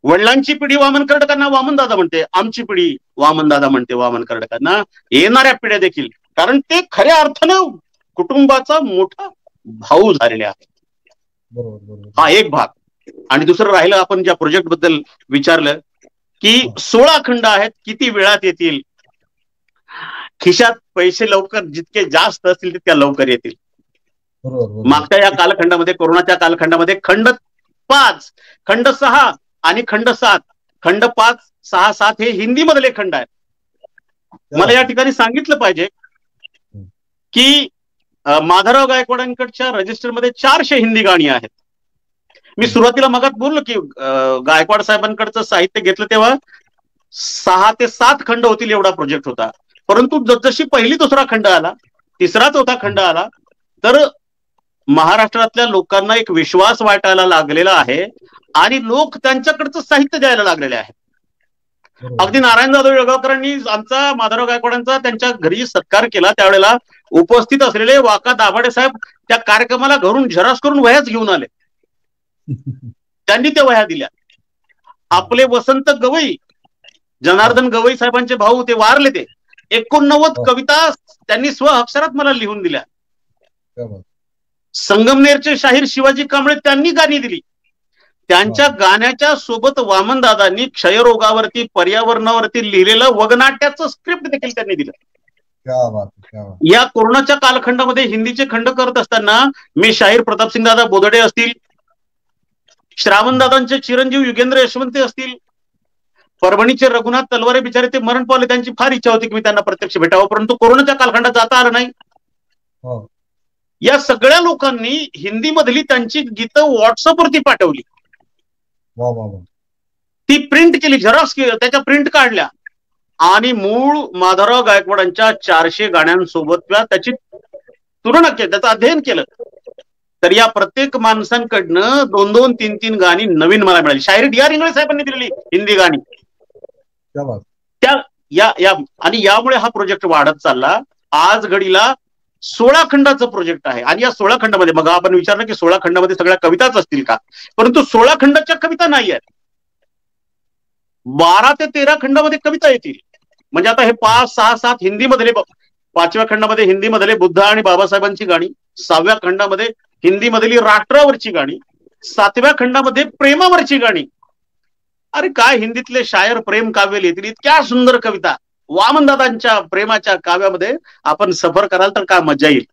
वडिलांची पिढी वामन कर्डकांना वामनदादा म्हणते, आमची पिढी वामनदादा म्हणते वामन कर्डकांना, येणाऱ्या पिढ्या देखील, कारण ते खऱ्या अर्थानं कुटुंबाचा मोठा भाऊ झालेले आहेत. हा एक भाग. आणि दुसरं राहिलं, आपण ज्या प्रोजेक्ट बद्दल विचारलं की 16 खंड आहेत, किती वेळात येतील? खिशात पैसे लवकर जितके जास्त असतील तितक्या लवकर येतील. मागच्या या कालखंडामध्ये, कोरोनाच्या कालखंडामध्ये खंड 5, खंड 6 आणि खंड 7, खंड 5, 6, 7 हे हिंदी मधले खंड आहेत. मला या ठिकाणी सांगितलं पाहिजे की माधवराव गायकवाडांकडच्या रजिस्टरमध्ये 400 हिंदी गाणी आहेत. मी सुरुवातीला मगात बोललो की गायकवाड साहेबांकडचं साहित्य घेतलं तेव्हा 6 ते 7 खंड होतील एवढा प्रोजेक्ट होता. परंतु जशी पहिली दुसरा खंड आला, तिसरा चौथा खंड आला, तर महाराष्ट्रातल्या लोकांना एक विश्वास वाटायला लागलेला आहे आणि लोक त्यांच्याकडचं साहित्य द्यायला लागलेले आहे. अगदी नारायण जाधव येळगावकरांनी आमचा माधवराव गायकवाडांचा त्यांच्या घरी सत्कार केला, त्यावेळेला उपस्थित असलेले वाका दाभाडे साहेब त्या कार्यक्रमाला घरून झेरॉक्स करून वह्याच घेऊन आले. त्यांनी त्या वह्या दिल्या. आपले वसंत गवई, जनार्दन गवई साहेबांचे भाऊ, ते वारले, ते 89 कविता त्यांनी स्व अक्षरात मला लिहून दिल्या. संगमनेरचे शाहीर शिवाजी कांबळे त्यांनी गाणी दिली. त्यांच्या गाण्याच्या सोबत वामनदादांनी क्षयरोगावरती, पर्यावरणावरती लिहिलेलं वगनाट्याचं स्क्रिप्ट देखील त्यांनी दिलं. या कोरोनाच्या कालखंडामध्ये हिंदीचे खंड करत असताना मी शाहीर प्रतापसिंग दादा बोदडे असतील, श्रावणदादांचे चिरंजीव युगेंद्र यशवंते असतील, परभणीचे रघुनाथ तलवारे बिचारे ते मरण पावले, त्यांची फार इच्छा होती की मी त्यांना प्रत्यक्ष भेटावं, परंतु कोरोनाच्या कालखंडात जाता आलं नाही. या सगळ्या लोकांनी हिंदी मधली त्यांची गीतं व्हॉट्सअपवरती पाठवली, ती प्रिंट केली, झेरॉक्स केली, त्याच्या प्रिंट काढल्या आणि मूळ माधवराव गायकवाडांच्या 400 गाण्यांसोबत त्याची तुलना केली, त्याचं अध्ययन केलं. तर या प्रत्येक माणसांकडनं 2-2, 3-3 गाणी नवीन मला मिळाली. शायरी डी आर इंगळे साहेबांनी दिलेली हिंदी गाणी. आणि यामुळे हा प्रोजेक्ट वाढत चालला. आज घडीला 16 खंडाचं प्रोजेक्ट आहे. आणि या 16 खंडामध्ये, मग आपण विचारलं की 16 खंडामध्ये सगळ्या कविताच असतील का? परंतु 16 खंडाच्या कविता नाही आहेत. 12 ते 13 खंडामध्ये कविता येतील. म्हणजे आता हे 5, 6, 7 हिंदी मधले, 5व्या खंडामध्ये हिंदी मधले बुद्ध आणि बाबासाहेबांची गाणी, 6व्या खंडामध्ये हिंदी मधली राष्ट्रावरची गाणी, 7व्या खंडामध्ये प्रेमावरची गाणी. अरे काय हिंदीतले शायर प्रेम काव्य लिहितील, इतक्या सुंदर कविता. वामनदादांच्या प्रेमाच्या काव्यामध्ये आपण सफर कराल तर काय मजा येईल.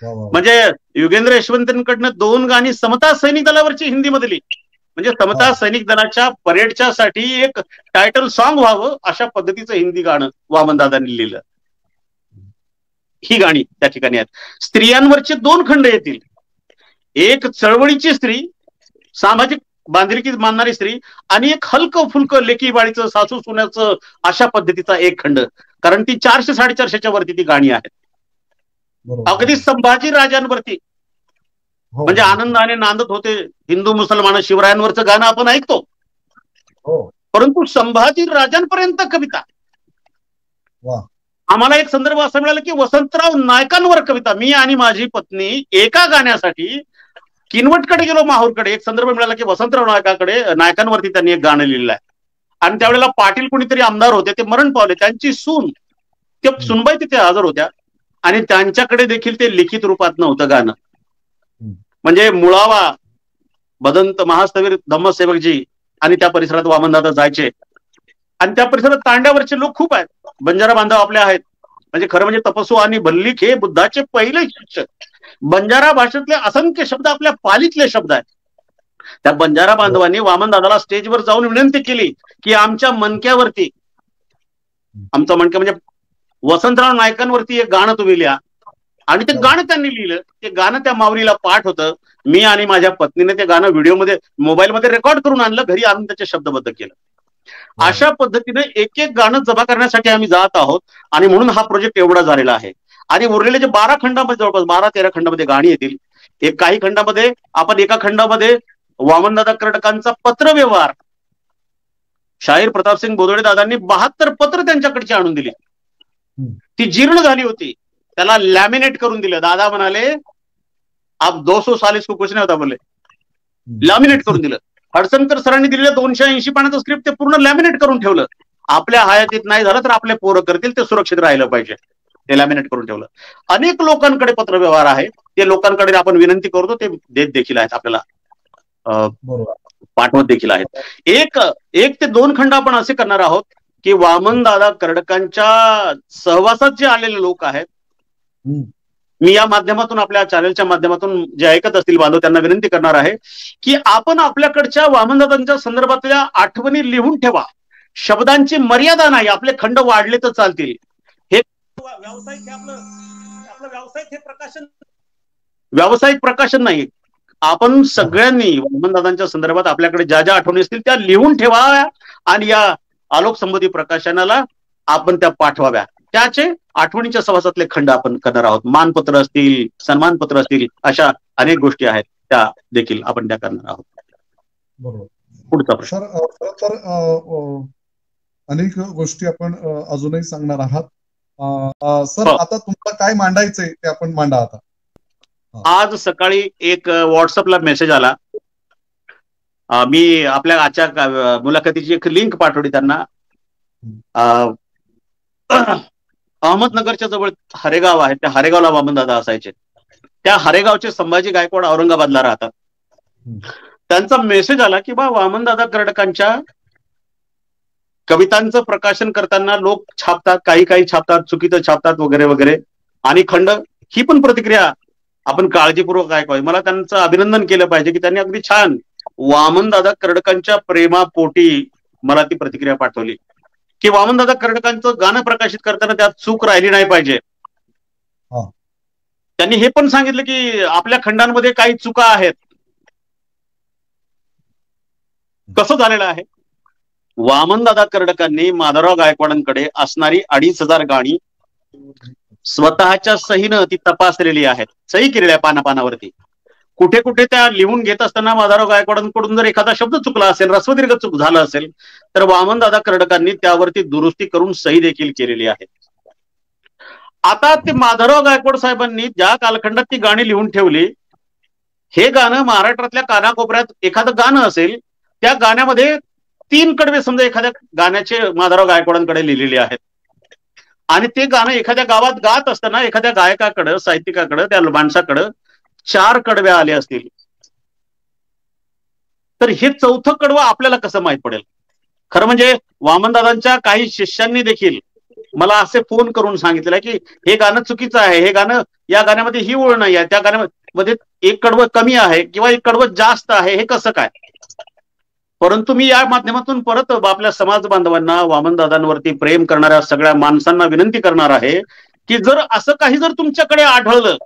म्हणजे युगेंद्र यशवंतांकडनं 2 गाणी समता सैनिक दलावरची हिंदी मधली, म्हणजे समता सैनिक दलाच्या परेडच्या साठी एक टायटल सॉन्ग व्हावं अशा पद्धतीचं हिंदी गाणं वामनदादांनी लिहिलं. ही गाणी त्या ठिकाणी आहेत. स्त्रियांवरचे 2 खंड येतील. एक चळवळीची स्त्री, सामाजिक बांधिलकी मानणारी स्त्री, आणि एक हलकं फुलकं लेकी बाळीचं, सासू सुन्याचं अशा पद्धतीचा एक खंड. कारण ती 400-450च्या वरती ती गाणी आहेत. अगदी संभाजी राजांवरती, म्हणजे आनंदाने नांदत होते हिंदू मुसलमान शिवरायांवरचं गाणं आपण ऐकतो, परंतु संभाजी राजांपर्यंत कविता. आम्हाला एक संदर्भ असा मिळाला की वसंतराव नायकांवर कविता. मी आणि माझी पत्नी एका गाण्यासाठी किनवटकडे गेलो, माहूरकडे. एक संदर्भ मिळाला की वसंतराव नायकांवरती त्यांनी एक गाणं लिहिलं आहे. आणि त्यावेळेला पाटील कोणीतरी आमदार होते, ते मरण पावले. त्यांची सून, ते सुनबाई तिथे हजर होत्या आणि त्यांच्याकडे देखील ते लिखित रूपात नव्हतं गाणं. म्हणजे मुळावा, भदंत, महास्थवीर, धम्मसेवकजी आणि त्या परिसरात वामनदादा जायचे. आणि त्या परिसरात तांड्यावरचे लोक खूप आहेत, बंजारा बांधव आपले आहेत. म्हणजे खरं म्हणजे तपस्वी आणि भल्लिक हे बुद्धाचे पहिले शिक्षक. बंजारा भाषेतले असंख्य शब्द आपल्या पालीतले शब्द आहेत. त्या बंजारा बांधवांनी वामनदादाला स्टेजवर जाऊन विनंती केली की आमच्या मणक्यावरती, आमचा मणक्या म्हणजे वसंतराव नायकांवरती एक गाणं तुम्ही लिहा. आणि ते गाणं त्यांनी लिहिलं. ते गाणं त्या माऊलीला पाठ होतं. मी आणि माझ्या पत्नीने ते गाणं व्हिडिओमध्ये, मोबाईलमध्ये रेकॉर्ड करून आणलं, घरी आणून त्याचे शब्दबद्ध केलं. अशा पद्धतीने एक एक गाणं जमा करण्यासाठी आम्ही जात आहोत आणि म्हणून हा प्रोजेक्ट एवढा झालेला आहे. आणि उरलेले जे 12 खंडामध्ये, जवळपास 12-13 खंडामध्ये गाणी येतील. काही खंडामध्ये आपण, एका खंडामध्ये वामनदादा कर्डकांचा पत्रव्यवहार, शाहीर प्रतापसिंग बोदोडे दादांनी 72 पत्र त्यांच्याकडची आणून दिली. ती जीर्ण झाली होती, त्याला लॅमिनेट करून दिलं. दादा म्हणाले आप 200 साल इसको कुछ नहीं होता बोले, लॅमिनेट करून दिलं. हडसनकर सरांनी दिलेलं 280 पानाचं स्क्रिप्ट ते पूर्ण लॅमिनेट करून ठेवलं. आपल्या हयातीत नाही झालं तर आपले पोरं करतील, ते सुरक्षित राहिलं पाहिजे, ते लॅमिनेट करून ठेवलं. अनेक लोकांकडे पत्रव्यवहार आहे, ते लोकांकडे आपण विनंती करतो, ते देत देखील आहेत आपल्याला, पाठवत देखील आहेत. एक ते 2 खंड आपण असे करणार आहोत की वामनदादा कर्डकांच्या सहवासात जे आलेले लोक आहेत, मी या माध्यमातून, आपल्या चॅनलच्या माध्यमातून जे ऐकत असतील बांधव, त्यांना विनंती करणार आहे की आपण आपल्याकडच्या वामनदादांच्या संदर्भातल्या आठवणी लिहून ठेवा. शब्दांची मर्यादा नाही, आपले खंड वाढले तर चालतील. हे व्यावसायिक, आपलं व्यावसायिक प्रकाशन नाही. आपण सगळ्यांनी वामनदादांच्या संदर्भात आपल्याकडे ज्या ज्या आठवणी असतील त्या लिहून ठेवा आणि या आलोक संबंधी प्रकाशनाला आपण त्या पाठवाव्या. त्याचे आठवणीच्या सहवासातले खंड आपण करणार आहोत. मानपत्र असतील, सन्मानपत्र असतील, अशा अनेक गोष्टी आहेत, त्या देखील आपण त्या करणार आहोत. बरोबर. पुढचा प्रश्न. तर अनेक गोष्टी आपण अजूनही सांगणार आहात. सर, आता तुम्हाला काय मांडायचंय ते आपण मांडा आता. आज सकाळी एक व्हॉट्सअपला मेसेज आला. मी आपल्या आजच्या मुलाखतीची एक लिंक पाठवली त्यांना. अहमदनगरच्या जवळ हरेगाव आहे, त्या हरेगावला वामनदादा असायचे. त्या हरेगावचे संभाजी गायकवाड औरंगाबादला राहतात. त्यांचा मेसेज आला की बा वामनदादा कर्डकांच्या कवितांचं प्रकाशन करताना लोक छापतात, काही छापतात, चुकीचं छापतात वगैरे वगैरे, आणि खंड. ही पण प्रतिक्रिया आपण काळजीपूर्वक ऐकावी. मला त्यांचं अभिनंदन केलं पाहिजे की त्यांनी अगदी छान वामनदादा कर्डकांच्या प्रेमापोटी मला ती प्रतिक्रिया पाठवली की वामनदादा कर्डकांचं गाणं प्रकाशित करताना त्यात चूक राहिली नाही पाहिजे. त्यांनी हे पण सांगितलं की आपल्या खंडांमध्ये काही चुका आहेत. कसं झालेलं आहे, वामनदादा कर्डकांनी माधवराव गायकवाडांकडे असणारी 2500 गाणी स्वतःच्या सहीनं ती तपासलेली आहेत, सही केलेल्या पानापानावरती. कुठे कुठे त्या लिहून घेत असताना माधवराव गायकवाडांकडून जर एखादा शब्द चुकला असेल, ऱ्हस्वदीर्घ चूक झालं असेल, तर वामनदादा कर्डकांनी त्यावरती दुरुस्ती करून सही देखील केलेली आहे. आता ते माधवराव गायकवाड साहेबांनी ज्या कालखंडात ती गाणी लिहून ठेवली, हे गाणं महाराष्ट्रातल्या कानाकोपऱ्यात एखादं गाणं असेल, त्या गाण्यामध्ये 3 कडवे समजा एखाद्या गाण्याचे माधवराव गायकवाडांकडे लिहिलेले आहेत, आणि ते गाणं एखाद्या गावात गात असताना एखाद्या गायकाकडं, साहित्यिकाकडं, त्या माणसाकडं 4 कडवे आले असतील, तर हे 4थं कडवं आपल्याला कसं माहित पडेल? खरं म्हणजे वामनदादांच्या काही शिष्यांनी देखील मला असे फोन करून सांगितलं की हे गाणं चुकीचं आहे, हे गाणं, या गाण्यामध्ये ही ओळ नाही आहे, त्या गाण्यामध्ये 1 कडवं कमी आहे किंवा 1 कडवं जास्त आहे, हे कसं काय? परंतु मी या माध्यमातून परत आपल्या समाज बांधवांना, वामनदादांवरती प्रेम करणाऱ्या सगळ्या माणसांना विनंती करणार आहे की जर असं काही जर तुमच्याकडे आढळलं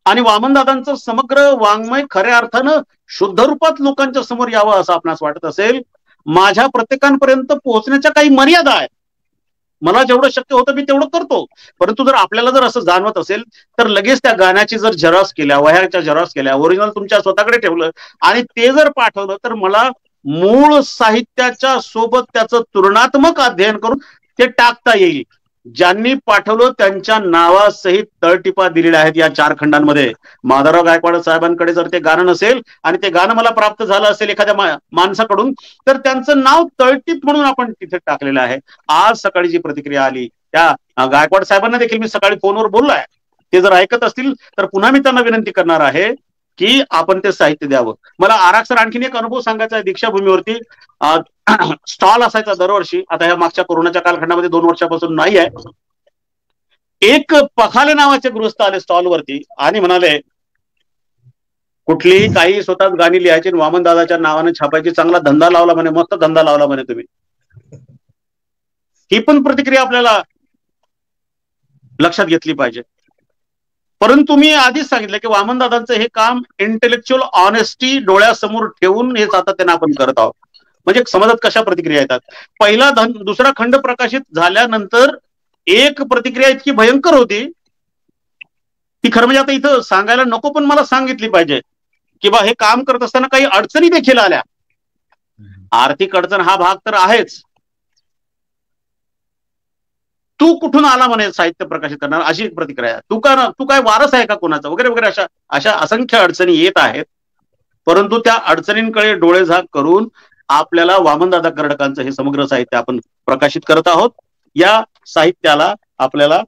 आणि वामनदादांचं समग्र वाङ्मय खऱ्या अर्थानं शुद्ध रूपात लोकांच्या समोर यावं असं आपणास वाटत असेल, माझ्या प्रत्येकांपर्यंत पोहोचण्याच्या काही मर्यादा आहेत. मला जेवढं शक्य होतं मी तेवढं करतो. परंतु जर आपल्याला जर असं जाणवत असेल तर लगेच त्या गाण्याची जर झेरॉक्स केल्या, वह्याच्या झेरॉक्स केल्या, ओरिजिनल तुमच्या स्वतःकडे ठेवलं आणि ते जर पाठवलं, तर मला मूळ साहित्याच्या सोबत त्याचं तुलनात्मक अध्ययन करून ते टाकता येईल. ज्यांनी पाठवलं त्यांच्या नावासहित तळटिपा दिलेल्या आहेत या 4 खंडांमध्ये. माधवराव गायकवाड साहेबांकडे जर ते गाणं नसेल आणि ते गाणं मला प्राप्त झालं असेल एखाद्या माणसाकडून, तर त्यांचं नाव तळटीप म्हणून आपण तिथे टाकलेलं आहे. आज सकाळी जी प्रतिक्रिया आली त्या गायकवाड साहेबांना देखील मी सकाळी फोनवर बोललोय. ते जर ऐकत असतील तर पुन्हा मी त्यांना विनंती करणार आहे की आपण ते साहित्य द्यावं. मला आराखसर आणखीन एक अनुभव सांगायचा आहे. दीक्षाभूमीवरती स्टॉल असायचा दरवर्षी. आता ह्या मागच्या कोरोनाच्या कालखंडामध्ये 2 वर्षापासून नाही आहे. एक पखाले नावाचे गृहस्थ आले स्टॉलवरती आणि म्हणाले, कुठलीही काही स्वतःच गाणी लिहायची, वामन दादाच्या नावाने छापायची, चांगला धंदा लावला म्हणे, मस्त धंदा लावला म्हणे तुम्ही. ही पण प्रतिक्रिया आपल्याला लक्षात घेतली पाहिजे. परंतु मी आधीच सांगितलं की वामनदादांचं हे काम इंटेलेक्च्युअल ऑनेस्टी डोळ्यासमोर ठेवून हे सातत्याने आपण करत आहोत. म्हणजे समाजात कशा प्रतिक्रिया येतात. पहिला दुसरा खंड प्रकाशित झाल्यानंतर एक प्रतिक्रिया इतकी भयंकर होती, ती खरं म्हणजे आता इथं सांगायला नको, पण मला सांगितली पाहिजे की बा हे काम करत असताना काही अडचणी देखील आल्या. आर्थिक अडचण हा भाग तर आहेच. तू कुठून आला म्हणे साहित्य प्रकाशित करणार, अशी एक प्रतिक्रिया. तू काय वारस आहे का कोणाचा, वगैरे वगैरे अशा असंख्य अडचणी येत आहेत. परंतु त्या अडचणींकडे डोळेझाक करून आपल्याला वामनदादा कर्डकांचं हे समग्र साहित्य आपण प्रकाशित करत आहोत. या साहित्याला आपल्याला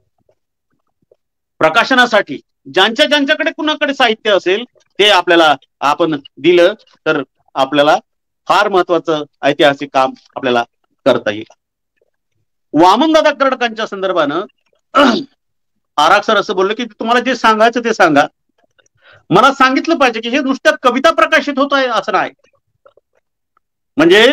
प्रकाशनासाठी ज्यांच्याकडे कुणाकडे साहित्य असेल ते आपल्याला आपण दिलं तर आपल्याला फार महत्वाचं ऐतिहासिक काम आपल्याला करता येईल. वामनदादा कर्डकांच्या संदर्भानं आराखसर असं बोललं की तुम्हाला जे सांगायचं ते सांगा. मला सांगितलं पाहिजे की हे नुसत्या कविता प्रकाशित होत आहे असं नाही. म्हणजे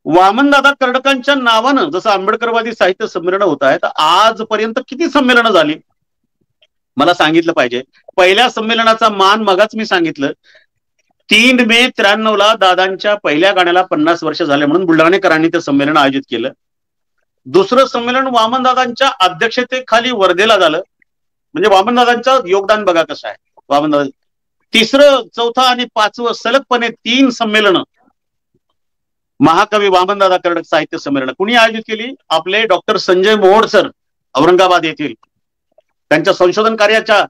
वामनदादा कर्डकांच्या नावानं जसं आंबेडकरवादी साहित्य संमेलन होत आहेत, आजपर्यंत किती संमेलनं झाली मला सांगितलं पाहिजे. पहिल्या संमेलनाचा मान मगाच मी सांगितलं, 3 मे 93 दादांच्या पहिल्या गाण्याला 50 वर्ष झाले म्हणून बुलढाणेकरांनी ते संमेलन आयोजित केलं. दुसरं संमेलन वामनदादांच्या अध्यक्षतेखाली वर्धेला झालं. म्हणजे वामनदादांचं योगदान बघा कसं आहे. वामनदादा तिसरं, चौथं आणि 5वं सलगपणे 3 संमेलनं महाकवी वामनदादा कर्डक साहित्य संमेलन कुणी आयोजित केली? आपले डॉक्टर संजय मोहोड सर औरंगाबाद येथील, त्यांच्या संशोधन कार्याच्या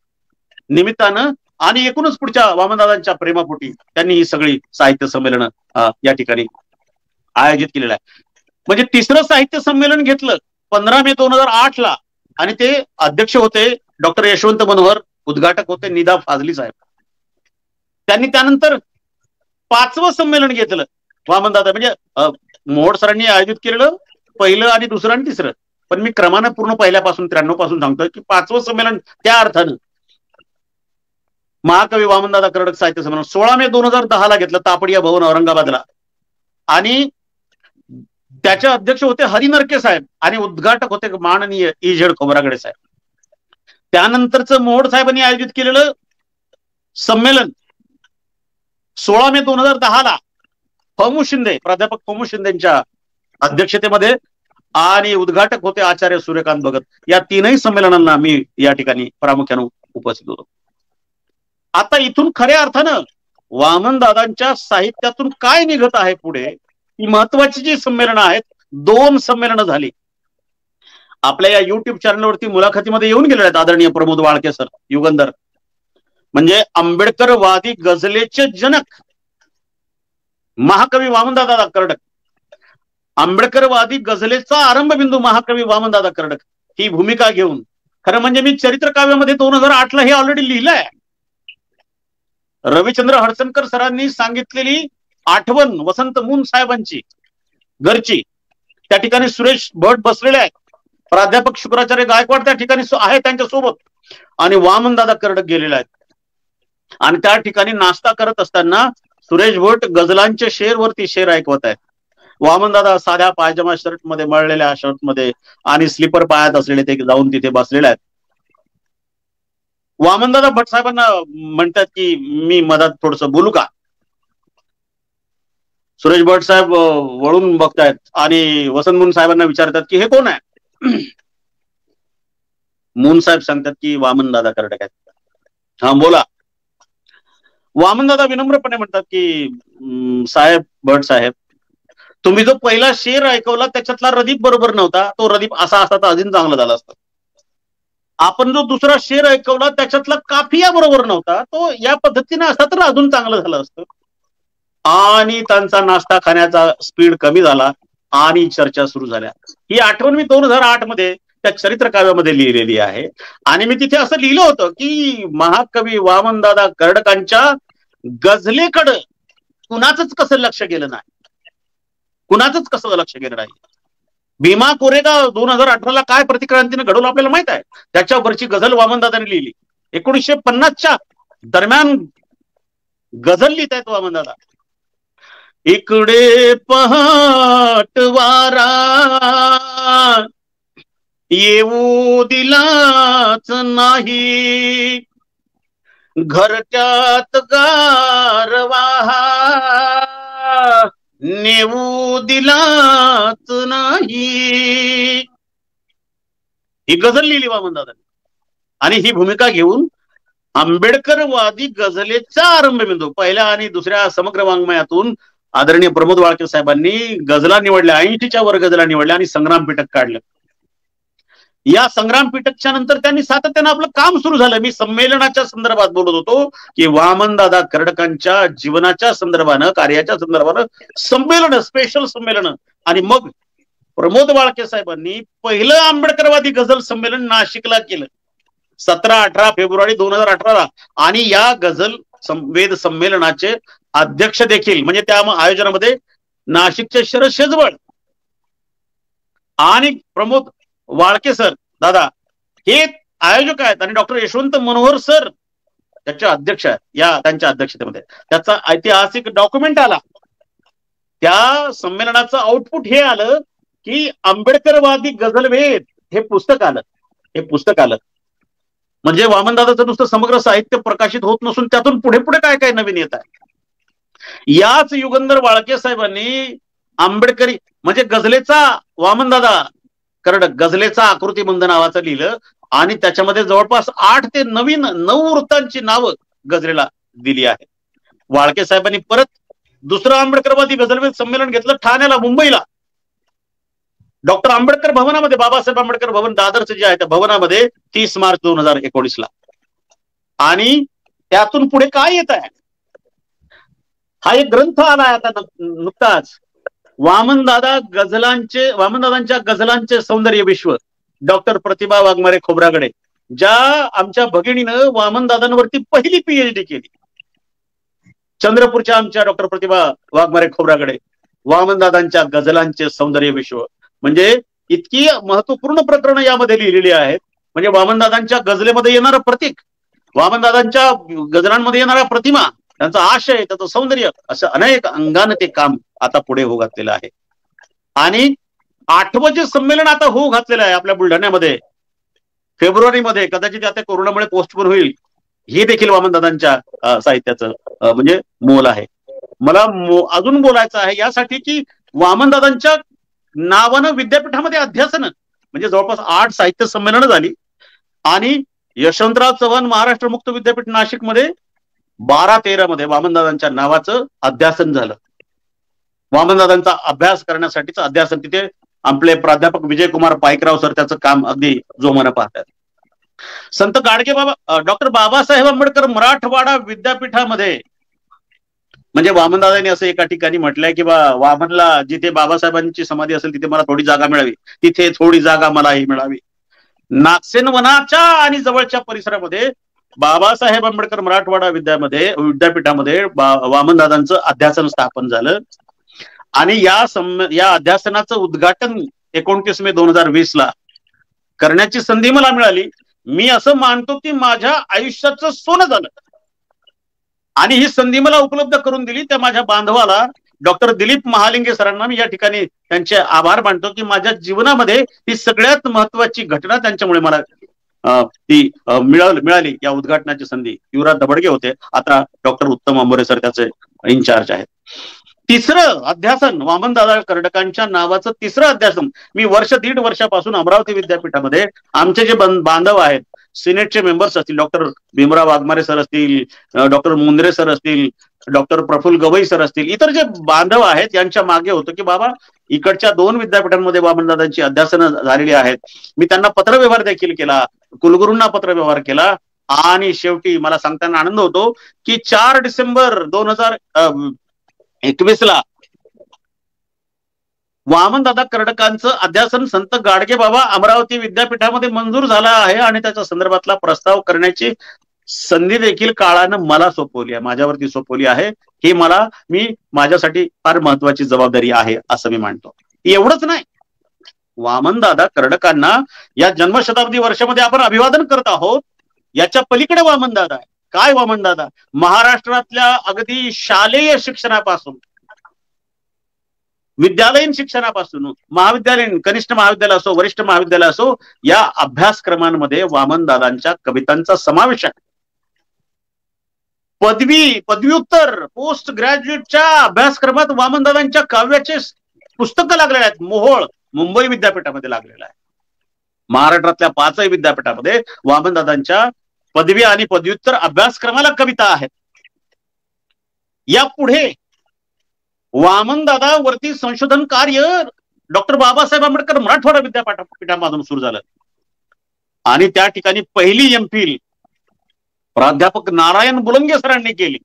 निमित्तानं आणि एकूणच पुढच्या वामनदादांच्या प्रेमापोटी त्यांनी ही सगळी साहित्य संमेलनं या ठिकाणी आयोजित केलेलं आहे. म्हणजे तिसरं साहित्य संमेलन घेतलं 15 मे 2008 आणि ते अध्यक्ष होते डॉक्टर यशवंत मनोहर, उद्घाटक होते निदा फाजली साहेब. त्यांनी त्यानंतर 5वं संमेलन घेतलं वामनदादा, म्हणजे मोहोड सरांनी आयोजित केलेलं पहिलं आणि दुसरं आणि तिसरं. पण मी क्रमानं पूर्ण पहिल्यापासून 93 पासून सांगतोय की 5वं संमेलन त्या अर्थानं महाकवी वामनदादा कर्डक साहित्य संमेलन 16 मे 2010 घेतलं तापडिया भवन औरंगाबादला. आणि त्याचे अध्यक्ष होते हरी नरके साहेब आणि उद्घाटक होते माननीय इझेड खोब्रागडे साहेब. त्यानंतरचं मोहोड साहेबांनी आयोजित केलेलं संमेलन 16 मे 2010 फमू शिंदे, प्राध्यापक फमू शिंदेच्या अध्यक्षतेमध्ये आणि उद्घाटक होते आचार्य सूर्यकांत भगत. या 3ही संमेलनांना मी या ठिकाणी प्रामुख्याने उपस्थित होतो. आता इथून खऱ्या अर्थानं वामनदादांच्या साहित्यातून काय निघत आहे पुढे, ही महत्वाची जी संमेलनं आहेत, 2 संमेलनं झाली. आपल्या या युट्यूब चॅनलवरती मुलाखतीमध्ये येऊन गेलेले आहेत आदरणीय प्रमोद वाळके सर, युगंधर, म्हणजे आंबेडकरवादी गझलेचे जनक महाकवी वामनदादा कर्डक, आंबेडकरवादी गझलेचा आरंभबिंदू महाकवी वामनदादा कर्डक, ही भूमिका घेऊन खरं म्हणजे मी चरित्र काव्यामध्ये 2008 हे ऑलरेडी लिहिलंय. रविचंद्र हडसनकर सरांनी सांगितलेली आठवण वसंत मून साहेबांची घरची, त्या ठिकाणी सुरेश भट बसलेले आहेत, प्राध्यापक शुक्राचार्य गायकवाड त्या ठिकाणी आहे त्यांच्या सोबत, आणि वामनदादा कर्डक गेलेले आहेत. आणि त्या ठिकाणी नाश्ता करत असताना सुरेश भट गझलांचे शेरवरती शेर ऐकवत आहेत. वामनदादा साध्या पायजमा शर्ट मध्ये, मळलेल्या शर्ट मध्ये आणि स्लीपर पायात असलेले ते जाऊन तिथे बसलेले आहेत. वामनदादा भट साहेबांना म्हणतात की मी मधात थोडस बोलू का? सुरेश भट साहेब वळून बघतायत आणि वसंत मून साहेबांना विचारतात की हे कोण आहे? मून साहेब सांगतात की वामनदादा कर्डक आहेत. हा बोला. वामनदादा विनम्रपणे म्हणतात की साहेब, भट साहेब, तुम्ही जो पहिला शेर ऐकवला त्याच्यातला रदीप बरोबर नव्हता, तो रदीप असा असता तर अजून चांगलं झालं असतं. आपण जो दुसरा शेर ऐकवला त्याच्यातला काफिया बरोबर नव्हता, तो या पद्धतीने असता तर अजून चांगलं झालं असतं. आणि त्यांचा नाश्ता खाण्याचा स्पीड कमी झाला आणि चर्चा सुरू झाल्या. ही आठवण मी 2008 मध्ये त्या चरित्र काव्यामध्ये लिहिलेली आहे. आणि मी तिथे असं लिहिलं होतं की महाकवी वामनदादा कर्डकांच्या गझलेकडं कुणाचंच कसं लक्ष गेलं नाही, कुणाचंच कसं लक्ष गेलं नाही. भीमा कोरेगाव 2018ला काय प्रतिक्रांतीने घडवलं आपल्याला माहित आहे. त्याच्यावरची गझल वामनदादांनी लिहिली. 1950च्या दरम्यान गझल लिहित आहेत वामनदादा. इकडे पहाट वारा येऊ दिलाच नाही, घरट्यात गारवा नेऊ दिलाच नाही. ही गझल लिहिली वामनदादांनी. आणि ही भूमिका घेऊन आंबेडकरवादी गझलेचा आरंभबिंदू पहिल्या आणि दुसऱ्या समग्र वाङ्मयातून आदरणीय प्रमोद वाळके साहेबांनी गझला निवडल्या, 80च्या वर गझला निवडल्या आणि संग्राम पिटक काढलं. या संग्राम पिटकच्या नंतर त्यांनी सातत्यानं आपलं काम सुरू झालं. मी संमेलनाच्या संदर्भात बोलत होतो की वामनदादा कर्डकांच्या जीवनाच्या संदर्भानं, कार्याच्या संदर्भानं संमेलन, स्पेशल संमेलन. आणि मग प्रमोद वाळके साहेबांनी पहिलं आंबेडकरवादी गझल संमेलन नाशिकला केलं 17-18 फेब्रुवारी 2018ला. आणि या गझल वेद संमेलनाचे अध्यक्ष देखील म्हणजे त्या आयोजनामध्ये नाशिकचे शरद शेजवळ आणि प्रमोद वाळके सर दादा हे आयोजक आहेत. आणि डॉक्टर यशवंत मनोहर सर त्याचे अध्यक्ष आहेत. या त्यांच्या अध्यक्षतेमध्ये त्याचा ऐतिहासिक डॉक्युमेंट आला. त्या संमेलनाचं आउटपुट हे आलं की आंबेडकरवादी गझलवेद हे पुस्तक आलं. हे पुस्तक आलं म्हणजे वामनदादाचं नुसतं समग्र साहित्य प्रकाशित होत नसून त्यातून पुढे पुढे काय काय नवीन येत आहे. याच युगंधर वाळके साहेबांनी आंबेडकरी म्हणजे गझलेचा वामनदादा कर्डक गझलेचा आकृतीबंध नावाचं लिहिलं. आणि त्याच्यामध्ये जवळपास 8 ते 9 वृत्तांची नावं गझलेला दिली आहेत. वाळके साहेबांनी परत दुसरं आंबेडकरवादी गझलवेद संमेलन घेतलं ठाण्याला, मुंबईला, डॉक्टर आंबेडकर भवनामध्ये, बाबासाहेब आंबेडकर भवन दादरचं जे आहे त्या भवनामध्ये 30 मार्च 2019ला. आणि त्यातून पुढे काय येत आहे, हा एक ग्रंथ आलाय आता नुकताच, वामनदादांच्या गझलांचे सौंदर्य विश्व, डॉक्टर प्रतिभा वाघमारे खोब्रागडे, ज्या आमच्या भगिनीनं वामनदादांवरती पहिली PhD केली. चंद्रपूरच्या आमच्या डॉक्टर प्रतिभा वाघमारे खोब्रागडे, वामनदादांच्या गझलांचे सौंदर्य विश्व म्हणजे इतकी महत्वपूर्ण प्रकरणं यामध्ये लिहिलेली आहेत. म्हणजे वामनदादांच्या गझलेमध्ये येणारं प्रतीक, वामनदादांच्या गझलांमध्ये येणारा प्रतिमा, त्यांचा आशय, त्याचं सौंदर्य, असं अनेक अंगाने ते काम आता पुढे होऊ घातलेलं आहे. आणि 8वं जे संमेलन आता होऊ घातलेलं आहे आपल्या बुलढाण्यामध्ये फेब्रुवारीमध्ये, कदाचित आता कोरोनामुळे पोस्टपोन होईल, हे देखील वामनदादांच्या साहित्याचं म्हणजे मोल आहे. मला अजून बोलायचं आहे यासाठी की वामनदादांच्या नावानं विद्यापीठामध्ये अध्यासन म्हणजे जवळपास 8 साहित्य संमेलनं झाली. आणि यशवंतराव चव्हाण महाराष्ट्र मुक्त विद्यापीठ नाशिकमध्ये 12-13 मध्ये वामनदादांच्या नावाचं अध्यासन झालं. वामनदादांचा अभ्यास करण्यासाठीचं अध्यासन तिथे आपले प्राध्यापक विजयकुमार पाईकराव सर त्याचं काम अगदी जोमानं पाहतात. संत गाडगेबाबा डॉक्टर बाबासाहेब आंबेडकर मराठवाडा विद्यापीठामध्ये म्हणजे वामनदादांनी असं एका ठिकाणी म्हटलंय की वामनला जिथे बाबासाहेबांची समाधी असेल तिथे मला थोडी जागा मिळावी, तिथे थोडी जागा मलाही मिळावी. नागसेन वनाच्या आणि जवळच्या परिसरामध्ये बाबासाहेब आंबेडकर मराठवाडा विद्यापीठामध्ये वामनदादांचं अध्यासन स्थापन झालं. आणि या अध्यासनाचं उद्घाटन 29 मे 2020ला करण्याची संधी मला मिळाली. मी असं मानतो की माझ्या आयुष्याचं सोनं झालं. आणि ही संधी मला उपलब्ध करून दिली त्या माझ्या बांधवाला डॉक्टर दिलीप महालिंगे सरांना मी या ठिकाणी त्यांचे आभार मानतो की माझ्या जीवनामध्ये ही सगळ्यात महत्वाची घटना त्यांच्यामुळे मला ती मिळाली. या उद्घाटनाची संधी युवराज दबडगे होते, आता डॉक्टर उत्तम अंबोरे सर त्याचे इन्चार्ज आहेत. तिसरं अध्यासन वामनदादा कर्डकांच्या नावाचं तिसरं अध्यासन मी 1.5 वर्षापासून अमरावती विद्यापीठामध्ये आमचे जे बांधव आहेत सिनेटचे मेंबर्स असतील, डॉक्टर भीमराव वाघमारे सर असतील, डॉक्टर मुंद्रे सर असतील, डॉक्टर प्रफुल्ल गवई सर असतील, इतर जे बांधव आहेत यांच्या मागे होतं की बाबा इकडच्या 2 विद्यापीठांमध्ये वामनदादांची अध्यासनं झालेली आहेत. मी त्यांना पत्रव्यवहार देखील केला, कुलगुरूंना पत्रव्यवहार केला आणि शेवटी मला सांगताना आनंद होतो की 4 डिसेंबर 2021 वामनदादा कर्डकांचं अध्यासन संत गाडगे बाबा अमरावती विद्यापीठामध्ये मंजूर झाला आहे आणि त्याच्या संदर्भातला प्रस्ताव करण्याची संधी देखील काळानं मला सोपवली आहे, माझ्यावरती सोपवली आहे. ही मी माझ्यासाठी फार महत्वाची जबाबदारी आहे असं मी मानतो. एवढंच नाही, वामनदादा कर्डकांना या जन्मशताब्दी वर्षामध्ये आपण अभिवादन करत आहोत, याच्या पलीकडे वामनदादा आहे. काय वामनदादा? महाराष्ट्रातल्या अगदी शालेय शिक्षणापासून, विद्यालयीन शिक्षणापासून, महाविद्यालयीन, कनिष्ठ महाविद्यालय असो, वरिष्ठ महाविद्यालय असो, या अभ्यासक्रमांमध्ये वामनदादांच्या कवितांचा समावेश आहे. पदव्युत्तर, पोस्ट ग्रॅज्युएटच्या अभ्यासक्रमात वामनदादांच्या काव्याचे पुस्तकं लागलेले आहेत. मोहोळ मुंबई विद्यापीठामध्ये लागलेला आहे. महाराष्ट्रातल्या 5 विद्यापीठामध्ये वामनदादांच्या पदवी आणि पदव्युत्तर अभ्यासक्रमाला कविता आहेत. यापुढे वामनदादा वरती संशोधन कार्य डॉक्टर बाबासाहेब आंबेडकर मराठवाडा विद्यापीठामधून सुरू झालं आणि त्या ठिकाणी पहिली एमफिल प्राध्यापक नारायण बुलंगे सरांनी केली.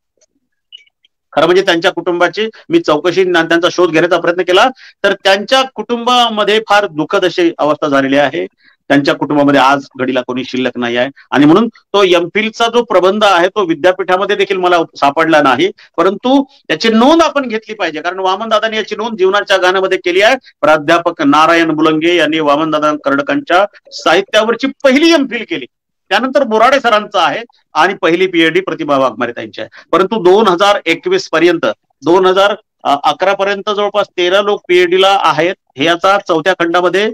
खरं म्हणजे त्यांच्या कुटुंबाची मी चौकशी, त्यांचा शोध घेण्याचा प्रयत्न केला तर त्यांच्या कुटुंबामध्ये फार दुःखद अशी अवस्था झालेली आहे. त्यांच्या कुटुंबामध्ये आज घडीला कोणी शिल्लक नाही आहे आणि म्हणून तो एमफिलचा जो प्रबंध आहे तो विद्यापीठामध्ये देखील मला सापडला नाही, परंतु त्याची नोंद आपण घेतली पाहिजे, कारण वामनदादांनी याची नोंद जीवनाच्या गाण्यामध्ये केली आहे. प्राध्यापक नारायण बुलंगे यांनी वामनदादा कर्डकांच्या साहित्यावरची पहिली एमफिल केली. त्यानंतर बोराडे सरांचं आहे आणि पहिली पीएचडी प्रतिभा वाघमारे त्यांची आहे. परंतु 2021 पर्यंत, 2011 पर्यंत जवळपास 13 लोक पीएचडीला आहेत. हे याचा 4थ्या खंडामध्ये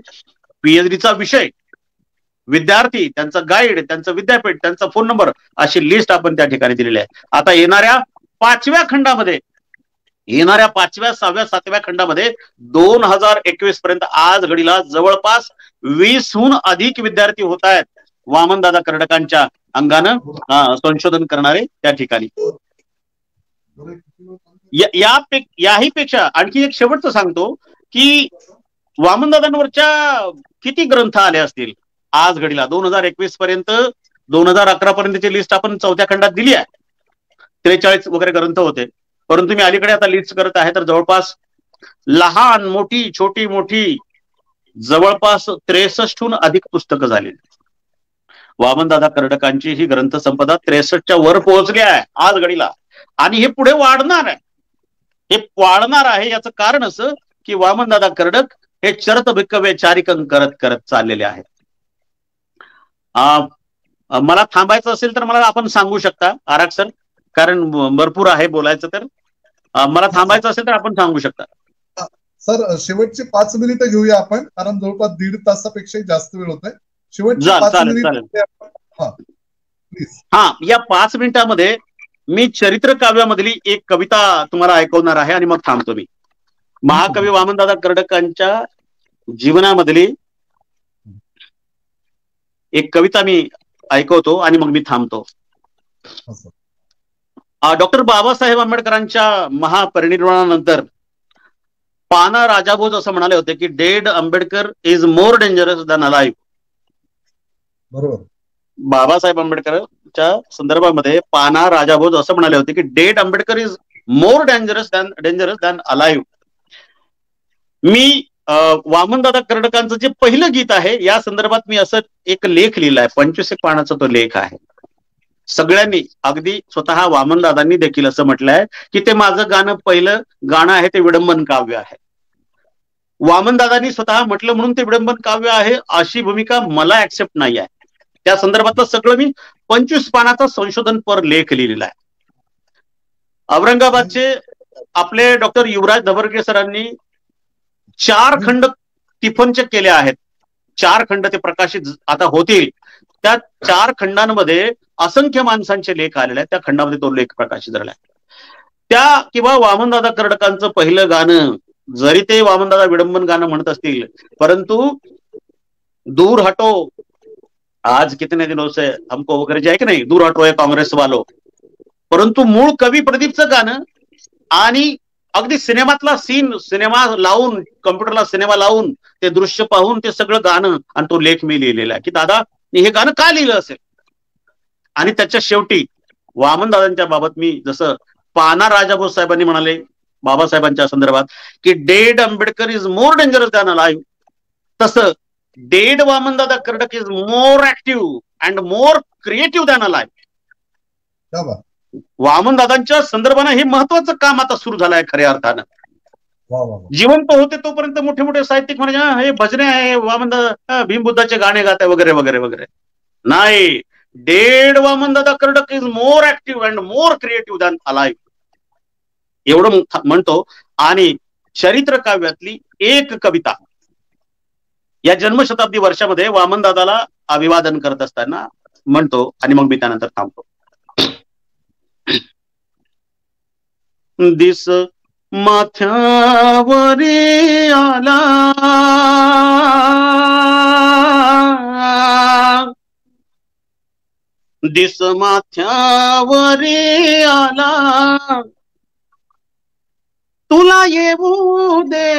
पीएचडीचा विषय, विद्यार्थी, त्यांचा गाईड, त्यांचं विद्यापीठ, त्यांचा फोन नंबर अशी लिस्ट आपण त्या ठिकाणी दिलेली आहे. आता येणाऱ्या 5व्या खंडामध्ये, येणाऱ्या 5व्या, 6व्या, 7व्या खंडामध्ये 2021 पर्यंत आज घडीला जवळपास 20हून अधिक विद्यार्थी होत आहेत वामनदादा कर्डकांच्या अंगानं संशोधन करणारे त्या ठिकाणी. याही पेक्षा आणखी एक शेवटचं सांगतो की वामनदादांवरच्या किती ग्रंथ आले असतील आज घडीला. 2021 पर्यंत, 2011 पर्यंतची लिस्ट आपण 4थ्या खंडात दिली आहे. 43 वगैरे ग्रंथ होते, परंतु मी अलीकडे आता लिस्ट करत आहे तर जवळपास लहान मोठी छोटी मोठी जवळपास 63हून अधिक पुस्तकं झाली. वामनदादा कर्डकांची ही ग्रंथसंपदा 63च्या वर पोहोचली आहे आज घडीला आणि हे पुढे वाढणार आहे. हे वाढणार आहे याचं कारण असं की वामनदादा कर्डक हे चरत भिक्कवे चारिकन करत करत चाललेले आहेत. मला थांबायचं असेल तर मला आपण सांगू शकता आराग सर, कारण भरपूर आहे बोलायचं, तर मला थांबायचं असेल तर आपण सांगू शकता. सर शेवटचे 5 मिनिटं घेऊया आपण, कारण जवळपास 1.5 तासापेक्षा जास्त वेळ होत आहे. शेवटचे 5 मिनिट. हा, या 5 मिनिटांमध्ये मी चरित्र काव्यामधली एक कविता तुम्हाला ऐकवणार आहे आणि मग थांबतो मी. महाकवी वामनदादा कर्डकांच्या जीवनामधली एक कविता मी ऐकवतो आणि मग मी थांबतो. डॉक्टर बाबासाहेब आंबेडकरांच्या महापरिनिर्वाणानंतर पाना राजाभोज असं म्हणाले होते की dead Ambedkar is more dangerous than alive. बरोबर. बाबासाहेब आंबेडकरच्या संदर्भामध्ये पाना राजाभोज असं म्हणाले होते की dead Ambedkar is more dangerous than alive. मी वामनदादा कर्डकांचं जे पहिलं गीत आहे या संदर्भात मी असं एक लेख लिहिलाय, 25 पानाचा तो लेख आहे. सगळ्यांनी, अगदी स्वतः वामनदादांनी देखील असं म्हटलंय की ते माझं पहिलं गाणं आहे ते विडंबन काव्य आहे. वामनदादांनी स्वतः म्हटलं म्हणून ते विडंबन काव्य आहे अशी भूमिका मला ऍक्सेप्ट नाही आहे. त्या संदर्भातलं सगळं मी 25 पानाचा संशोधनपर लेख लिहिलेला आहे. औरंगाबादचे आपले डॉक्टर युवराज धबरगे सरांनी 4 खंड टिफनचे केले आहेत. 4 खंड ते प्रकाशित आता होतील. त्या 4 खंडांमध्ये असंख्य माणसांचे लेख आलेले आहेत. त्या खंडामध्ये तो लेख प्रकाशित झाला आहे. त्या किंवा वामनदादा कर्डकांचं पहिलं गाणं, जरी ते वामनदादा विडंबन गाणं म्हणत असतील, परंतु दूर हटो आज कितने दिनों से हमको वगैरे जे आहे की नाही, दूर हटोय काँग्रेस वालो, परंतु मूळ कवी प्रदीपचं गाणं आणि अगदी सिनेमातला सीन, सिनेमा लावून, कम्प्युटरला सिनेमा लावून ते दृश्य पाहून ते सगळं गाणं आणि तो लेख मी लिहिलेला आहे की दादा हे गाणं का लिहिलं असेल. आणि त्याच्या शेवटी वामनदादांच्या बाबत मी जसं पाना राजाभाऊ साहेबांनी म्हणाले बाबासाहेबांच्या संदर्भात की dead Ambedkar is more dangerous than alive, तसं dead Wamandada Kardak is more active and more creative than alive. वामनदादांच्या संदर्भानं हे महत्वाचं काम आता सुरू झालं आहे खऱ्या अर्थानं. जिवंत होते तोपर्यंत मोठे मोठे साहित्यिक म्हणजे हे भजने आहे, वामनदादा भीमबुद्धाचे गाणे गात आहे वगैरे वगैरे वगैरे. नाही, dead Wamandada Kardak is more active and more creative than alive एवढं म्हणतो. आणि चरित्र काव्यातली एक कविता या जन्मशताब्दी वर्षामध्ये वामनदादाला अभिवादन करत असताना म्हणतो आणि मग मी त्यानंतर थांबतो. दिस माथ्यावरी आला दिस माथ्यावरी आला तुला येऊ दे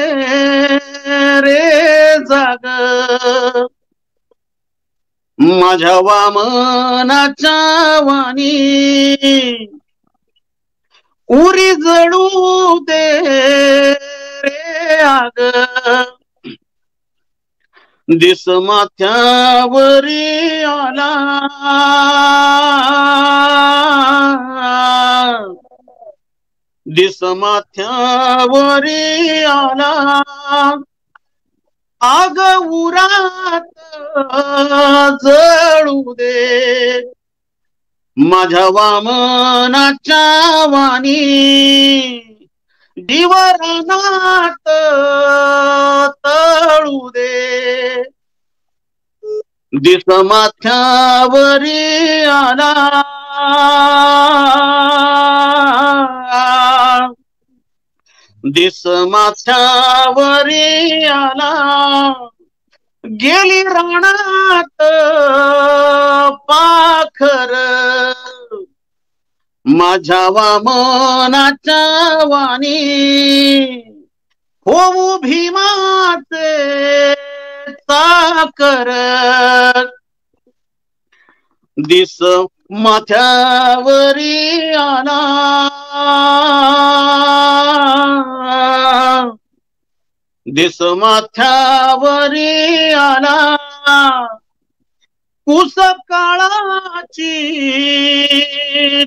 रे जाग माझ्या वामनाच्या वाणी उरी जळू दे रे आग दिस माथ्यावरी आला दिस माथ्यावरी आला आग उरात जळू दे माझ्या वामनाच्या वाणी दिवरानात तळू दे दिस माथ्यावरी आला दिस माथ्यावरी आला गेली रानात पाखर माझ्या वामनाच्या वाणी होऊ भीमाचे चाकर दिस माथ्यावरी आला दिस माथ्यावरी आला कुस काळाची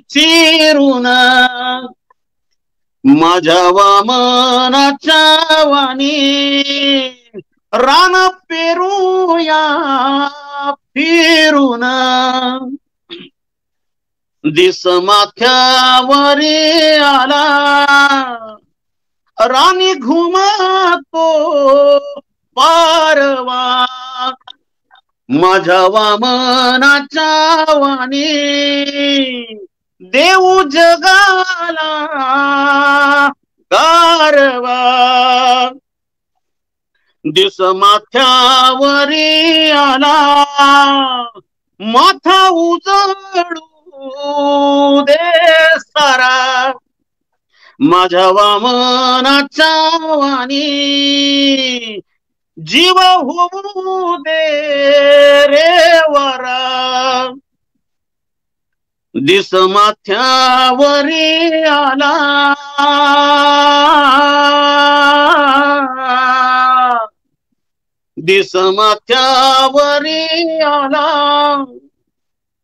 चिरून माझ्या वामनाच्या वाणी रान पेरूया फिरून दिस माथ्यावरी आला राणी घुमतो पारवा माझ्या वामनाच्या वाणी देऊ जगाला गारवा दिस माथ्यावरी आला माथा उजळू दे सारा माझ्या वामनाच्या वाणी जीव होऊ दे रे वरा दिस माथ्यावरी आला दिस माथ्यावरी आला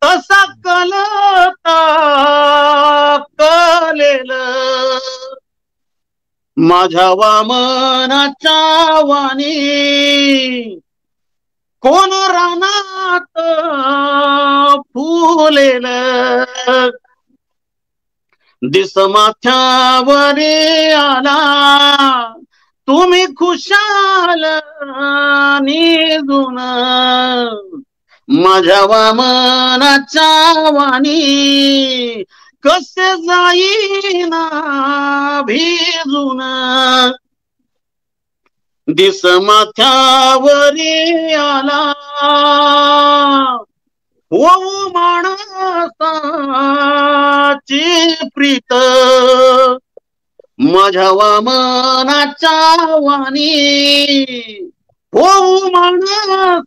तसा कलता कलेल माझ्या वामनाच्या वाणी कोण रानात फुलेल दिस माथ्यावरी आला तुम्ही खुशाल निजून माझ्या वामनाच्या वाणी कसे जाईना भिजून दिस माथ्यावरी आला होऊ माणसाची प्रीत माझ्या वामनाच्या वाणी होऊ माणसाचे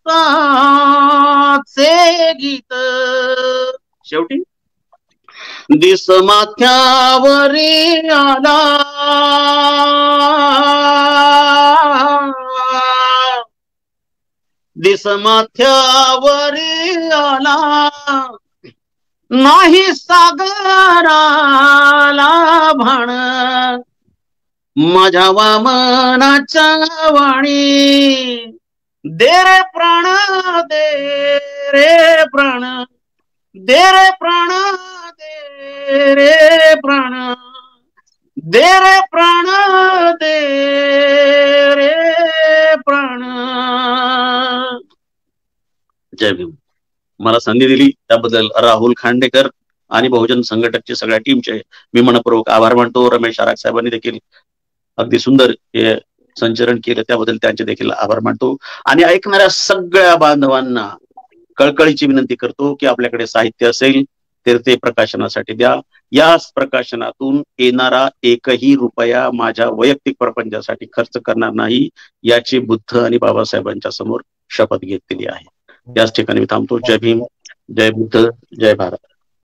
गीत. शेवटी दिस माथ्यावरी आला दिस माथ्यावरी आला नाही सागराला भाण माझ्या वामनाच्या वाणी दे रे प्राण दे रे प्राण दे रे प्राण दे रे प्राण दे रे प्राण दे रे प्राण. जय भीम. मला संधी दिली त्याबद्दल राहुल खांडेकर आणि बहुजन संघटकच्या सगळ्या टीमचे मी मनपूर्वक आभार मानतो. रमेश आराख साहेबांनी देखील अगदी सुंदर हे संचरण केलं त्याबद्दल त्यांचे देखील आभार मानतो. आणि ऐकणाऱ्या सगळ्या बांधवांना कळकळीची विनंती करतो की आपल्याकडे साहित्य असेल तर ते प्रकाशनासाठी द्या. या प्रकाशनातून येणारा एकही रुपया माझ्या वैयक्तिक प्रपंचासाठी खर्च करणार नाही याची बुद्ध आणि बाबासाहेबांच्या समोर शपथ घेतलेली आहे. याच ठिकाणी मी थांबतो. जय भीम, जय बुद्ध, जय भारत.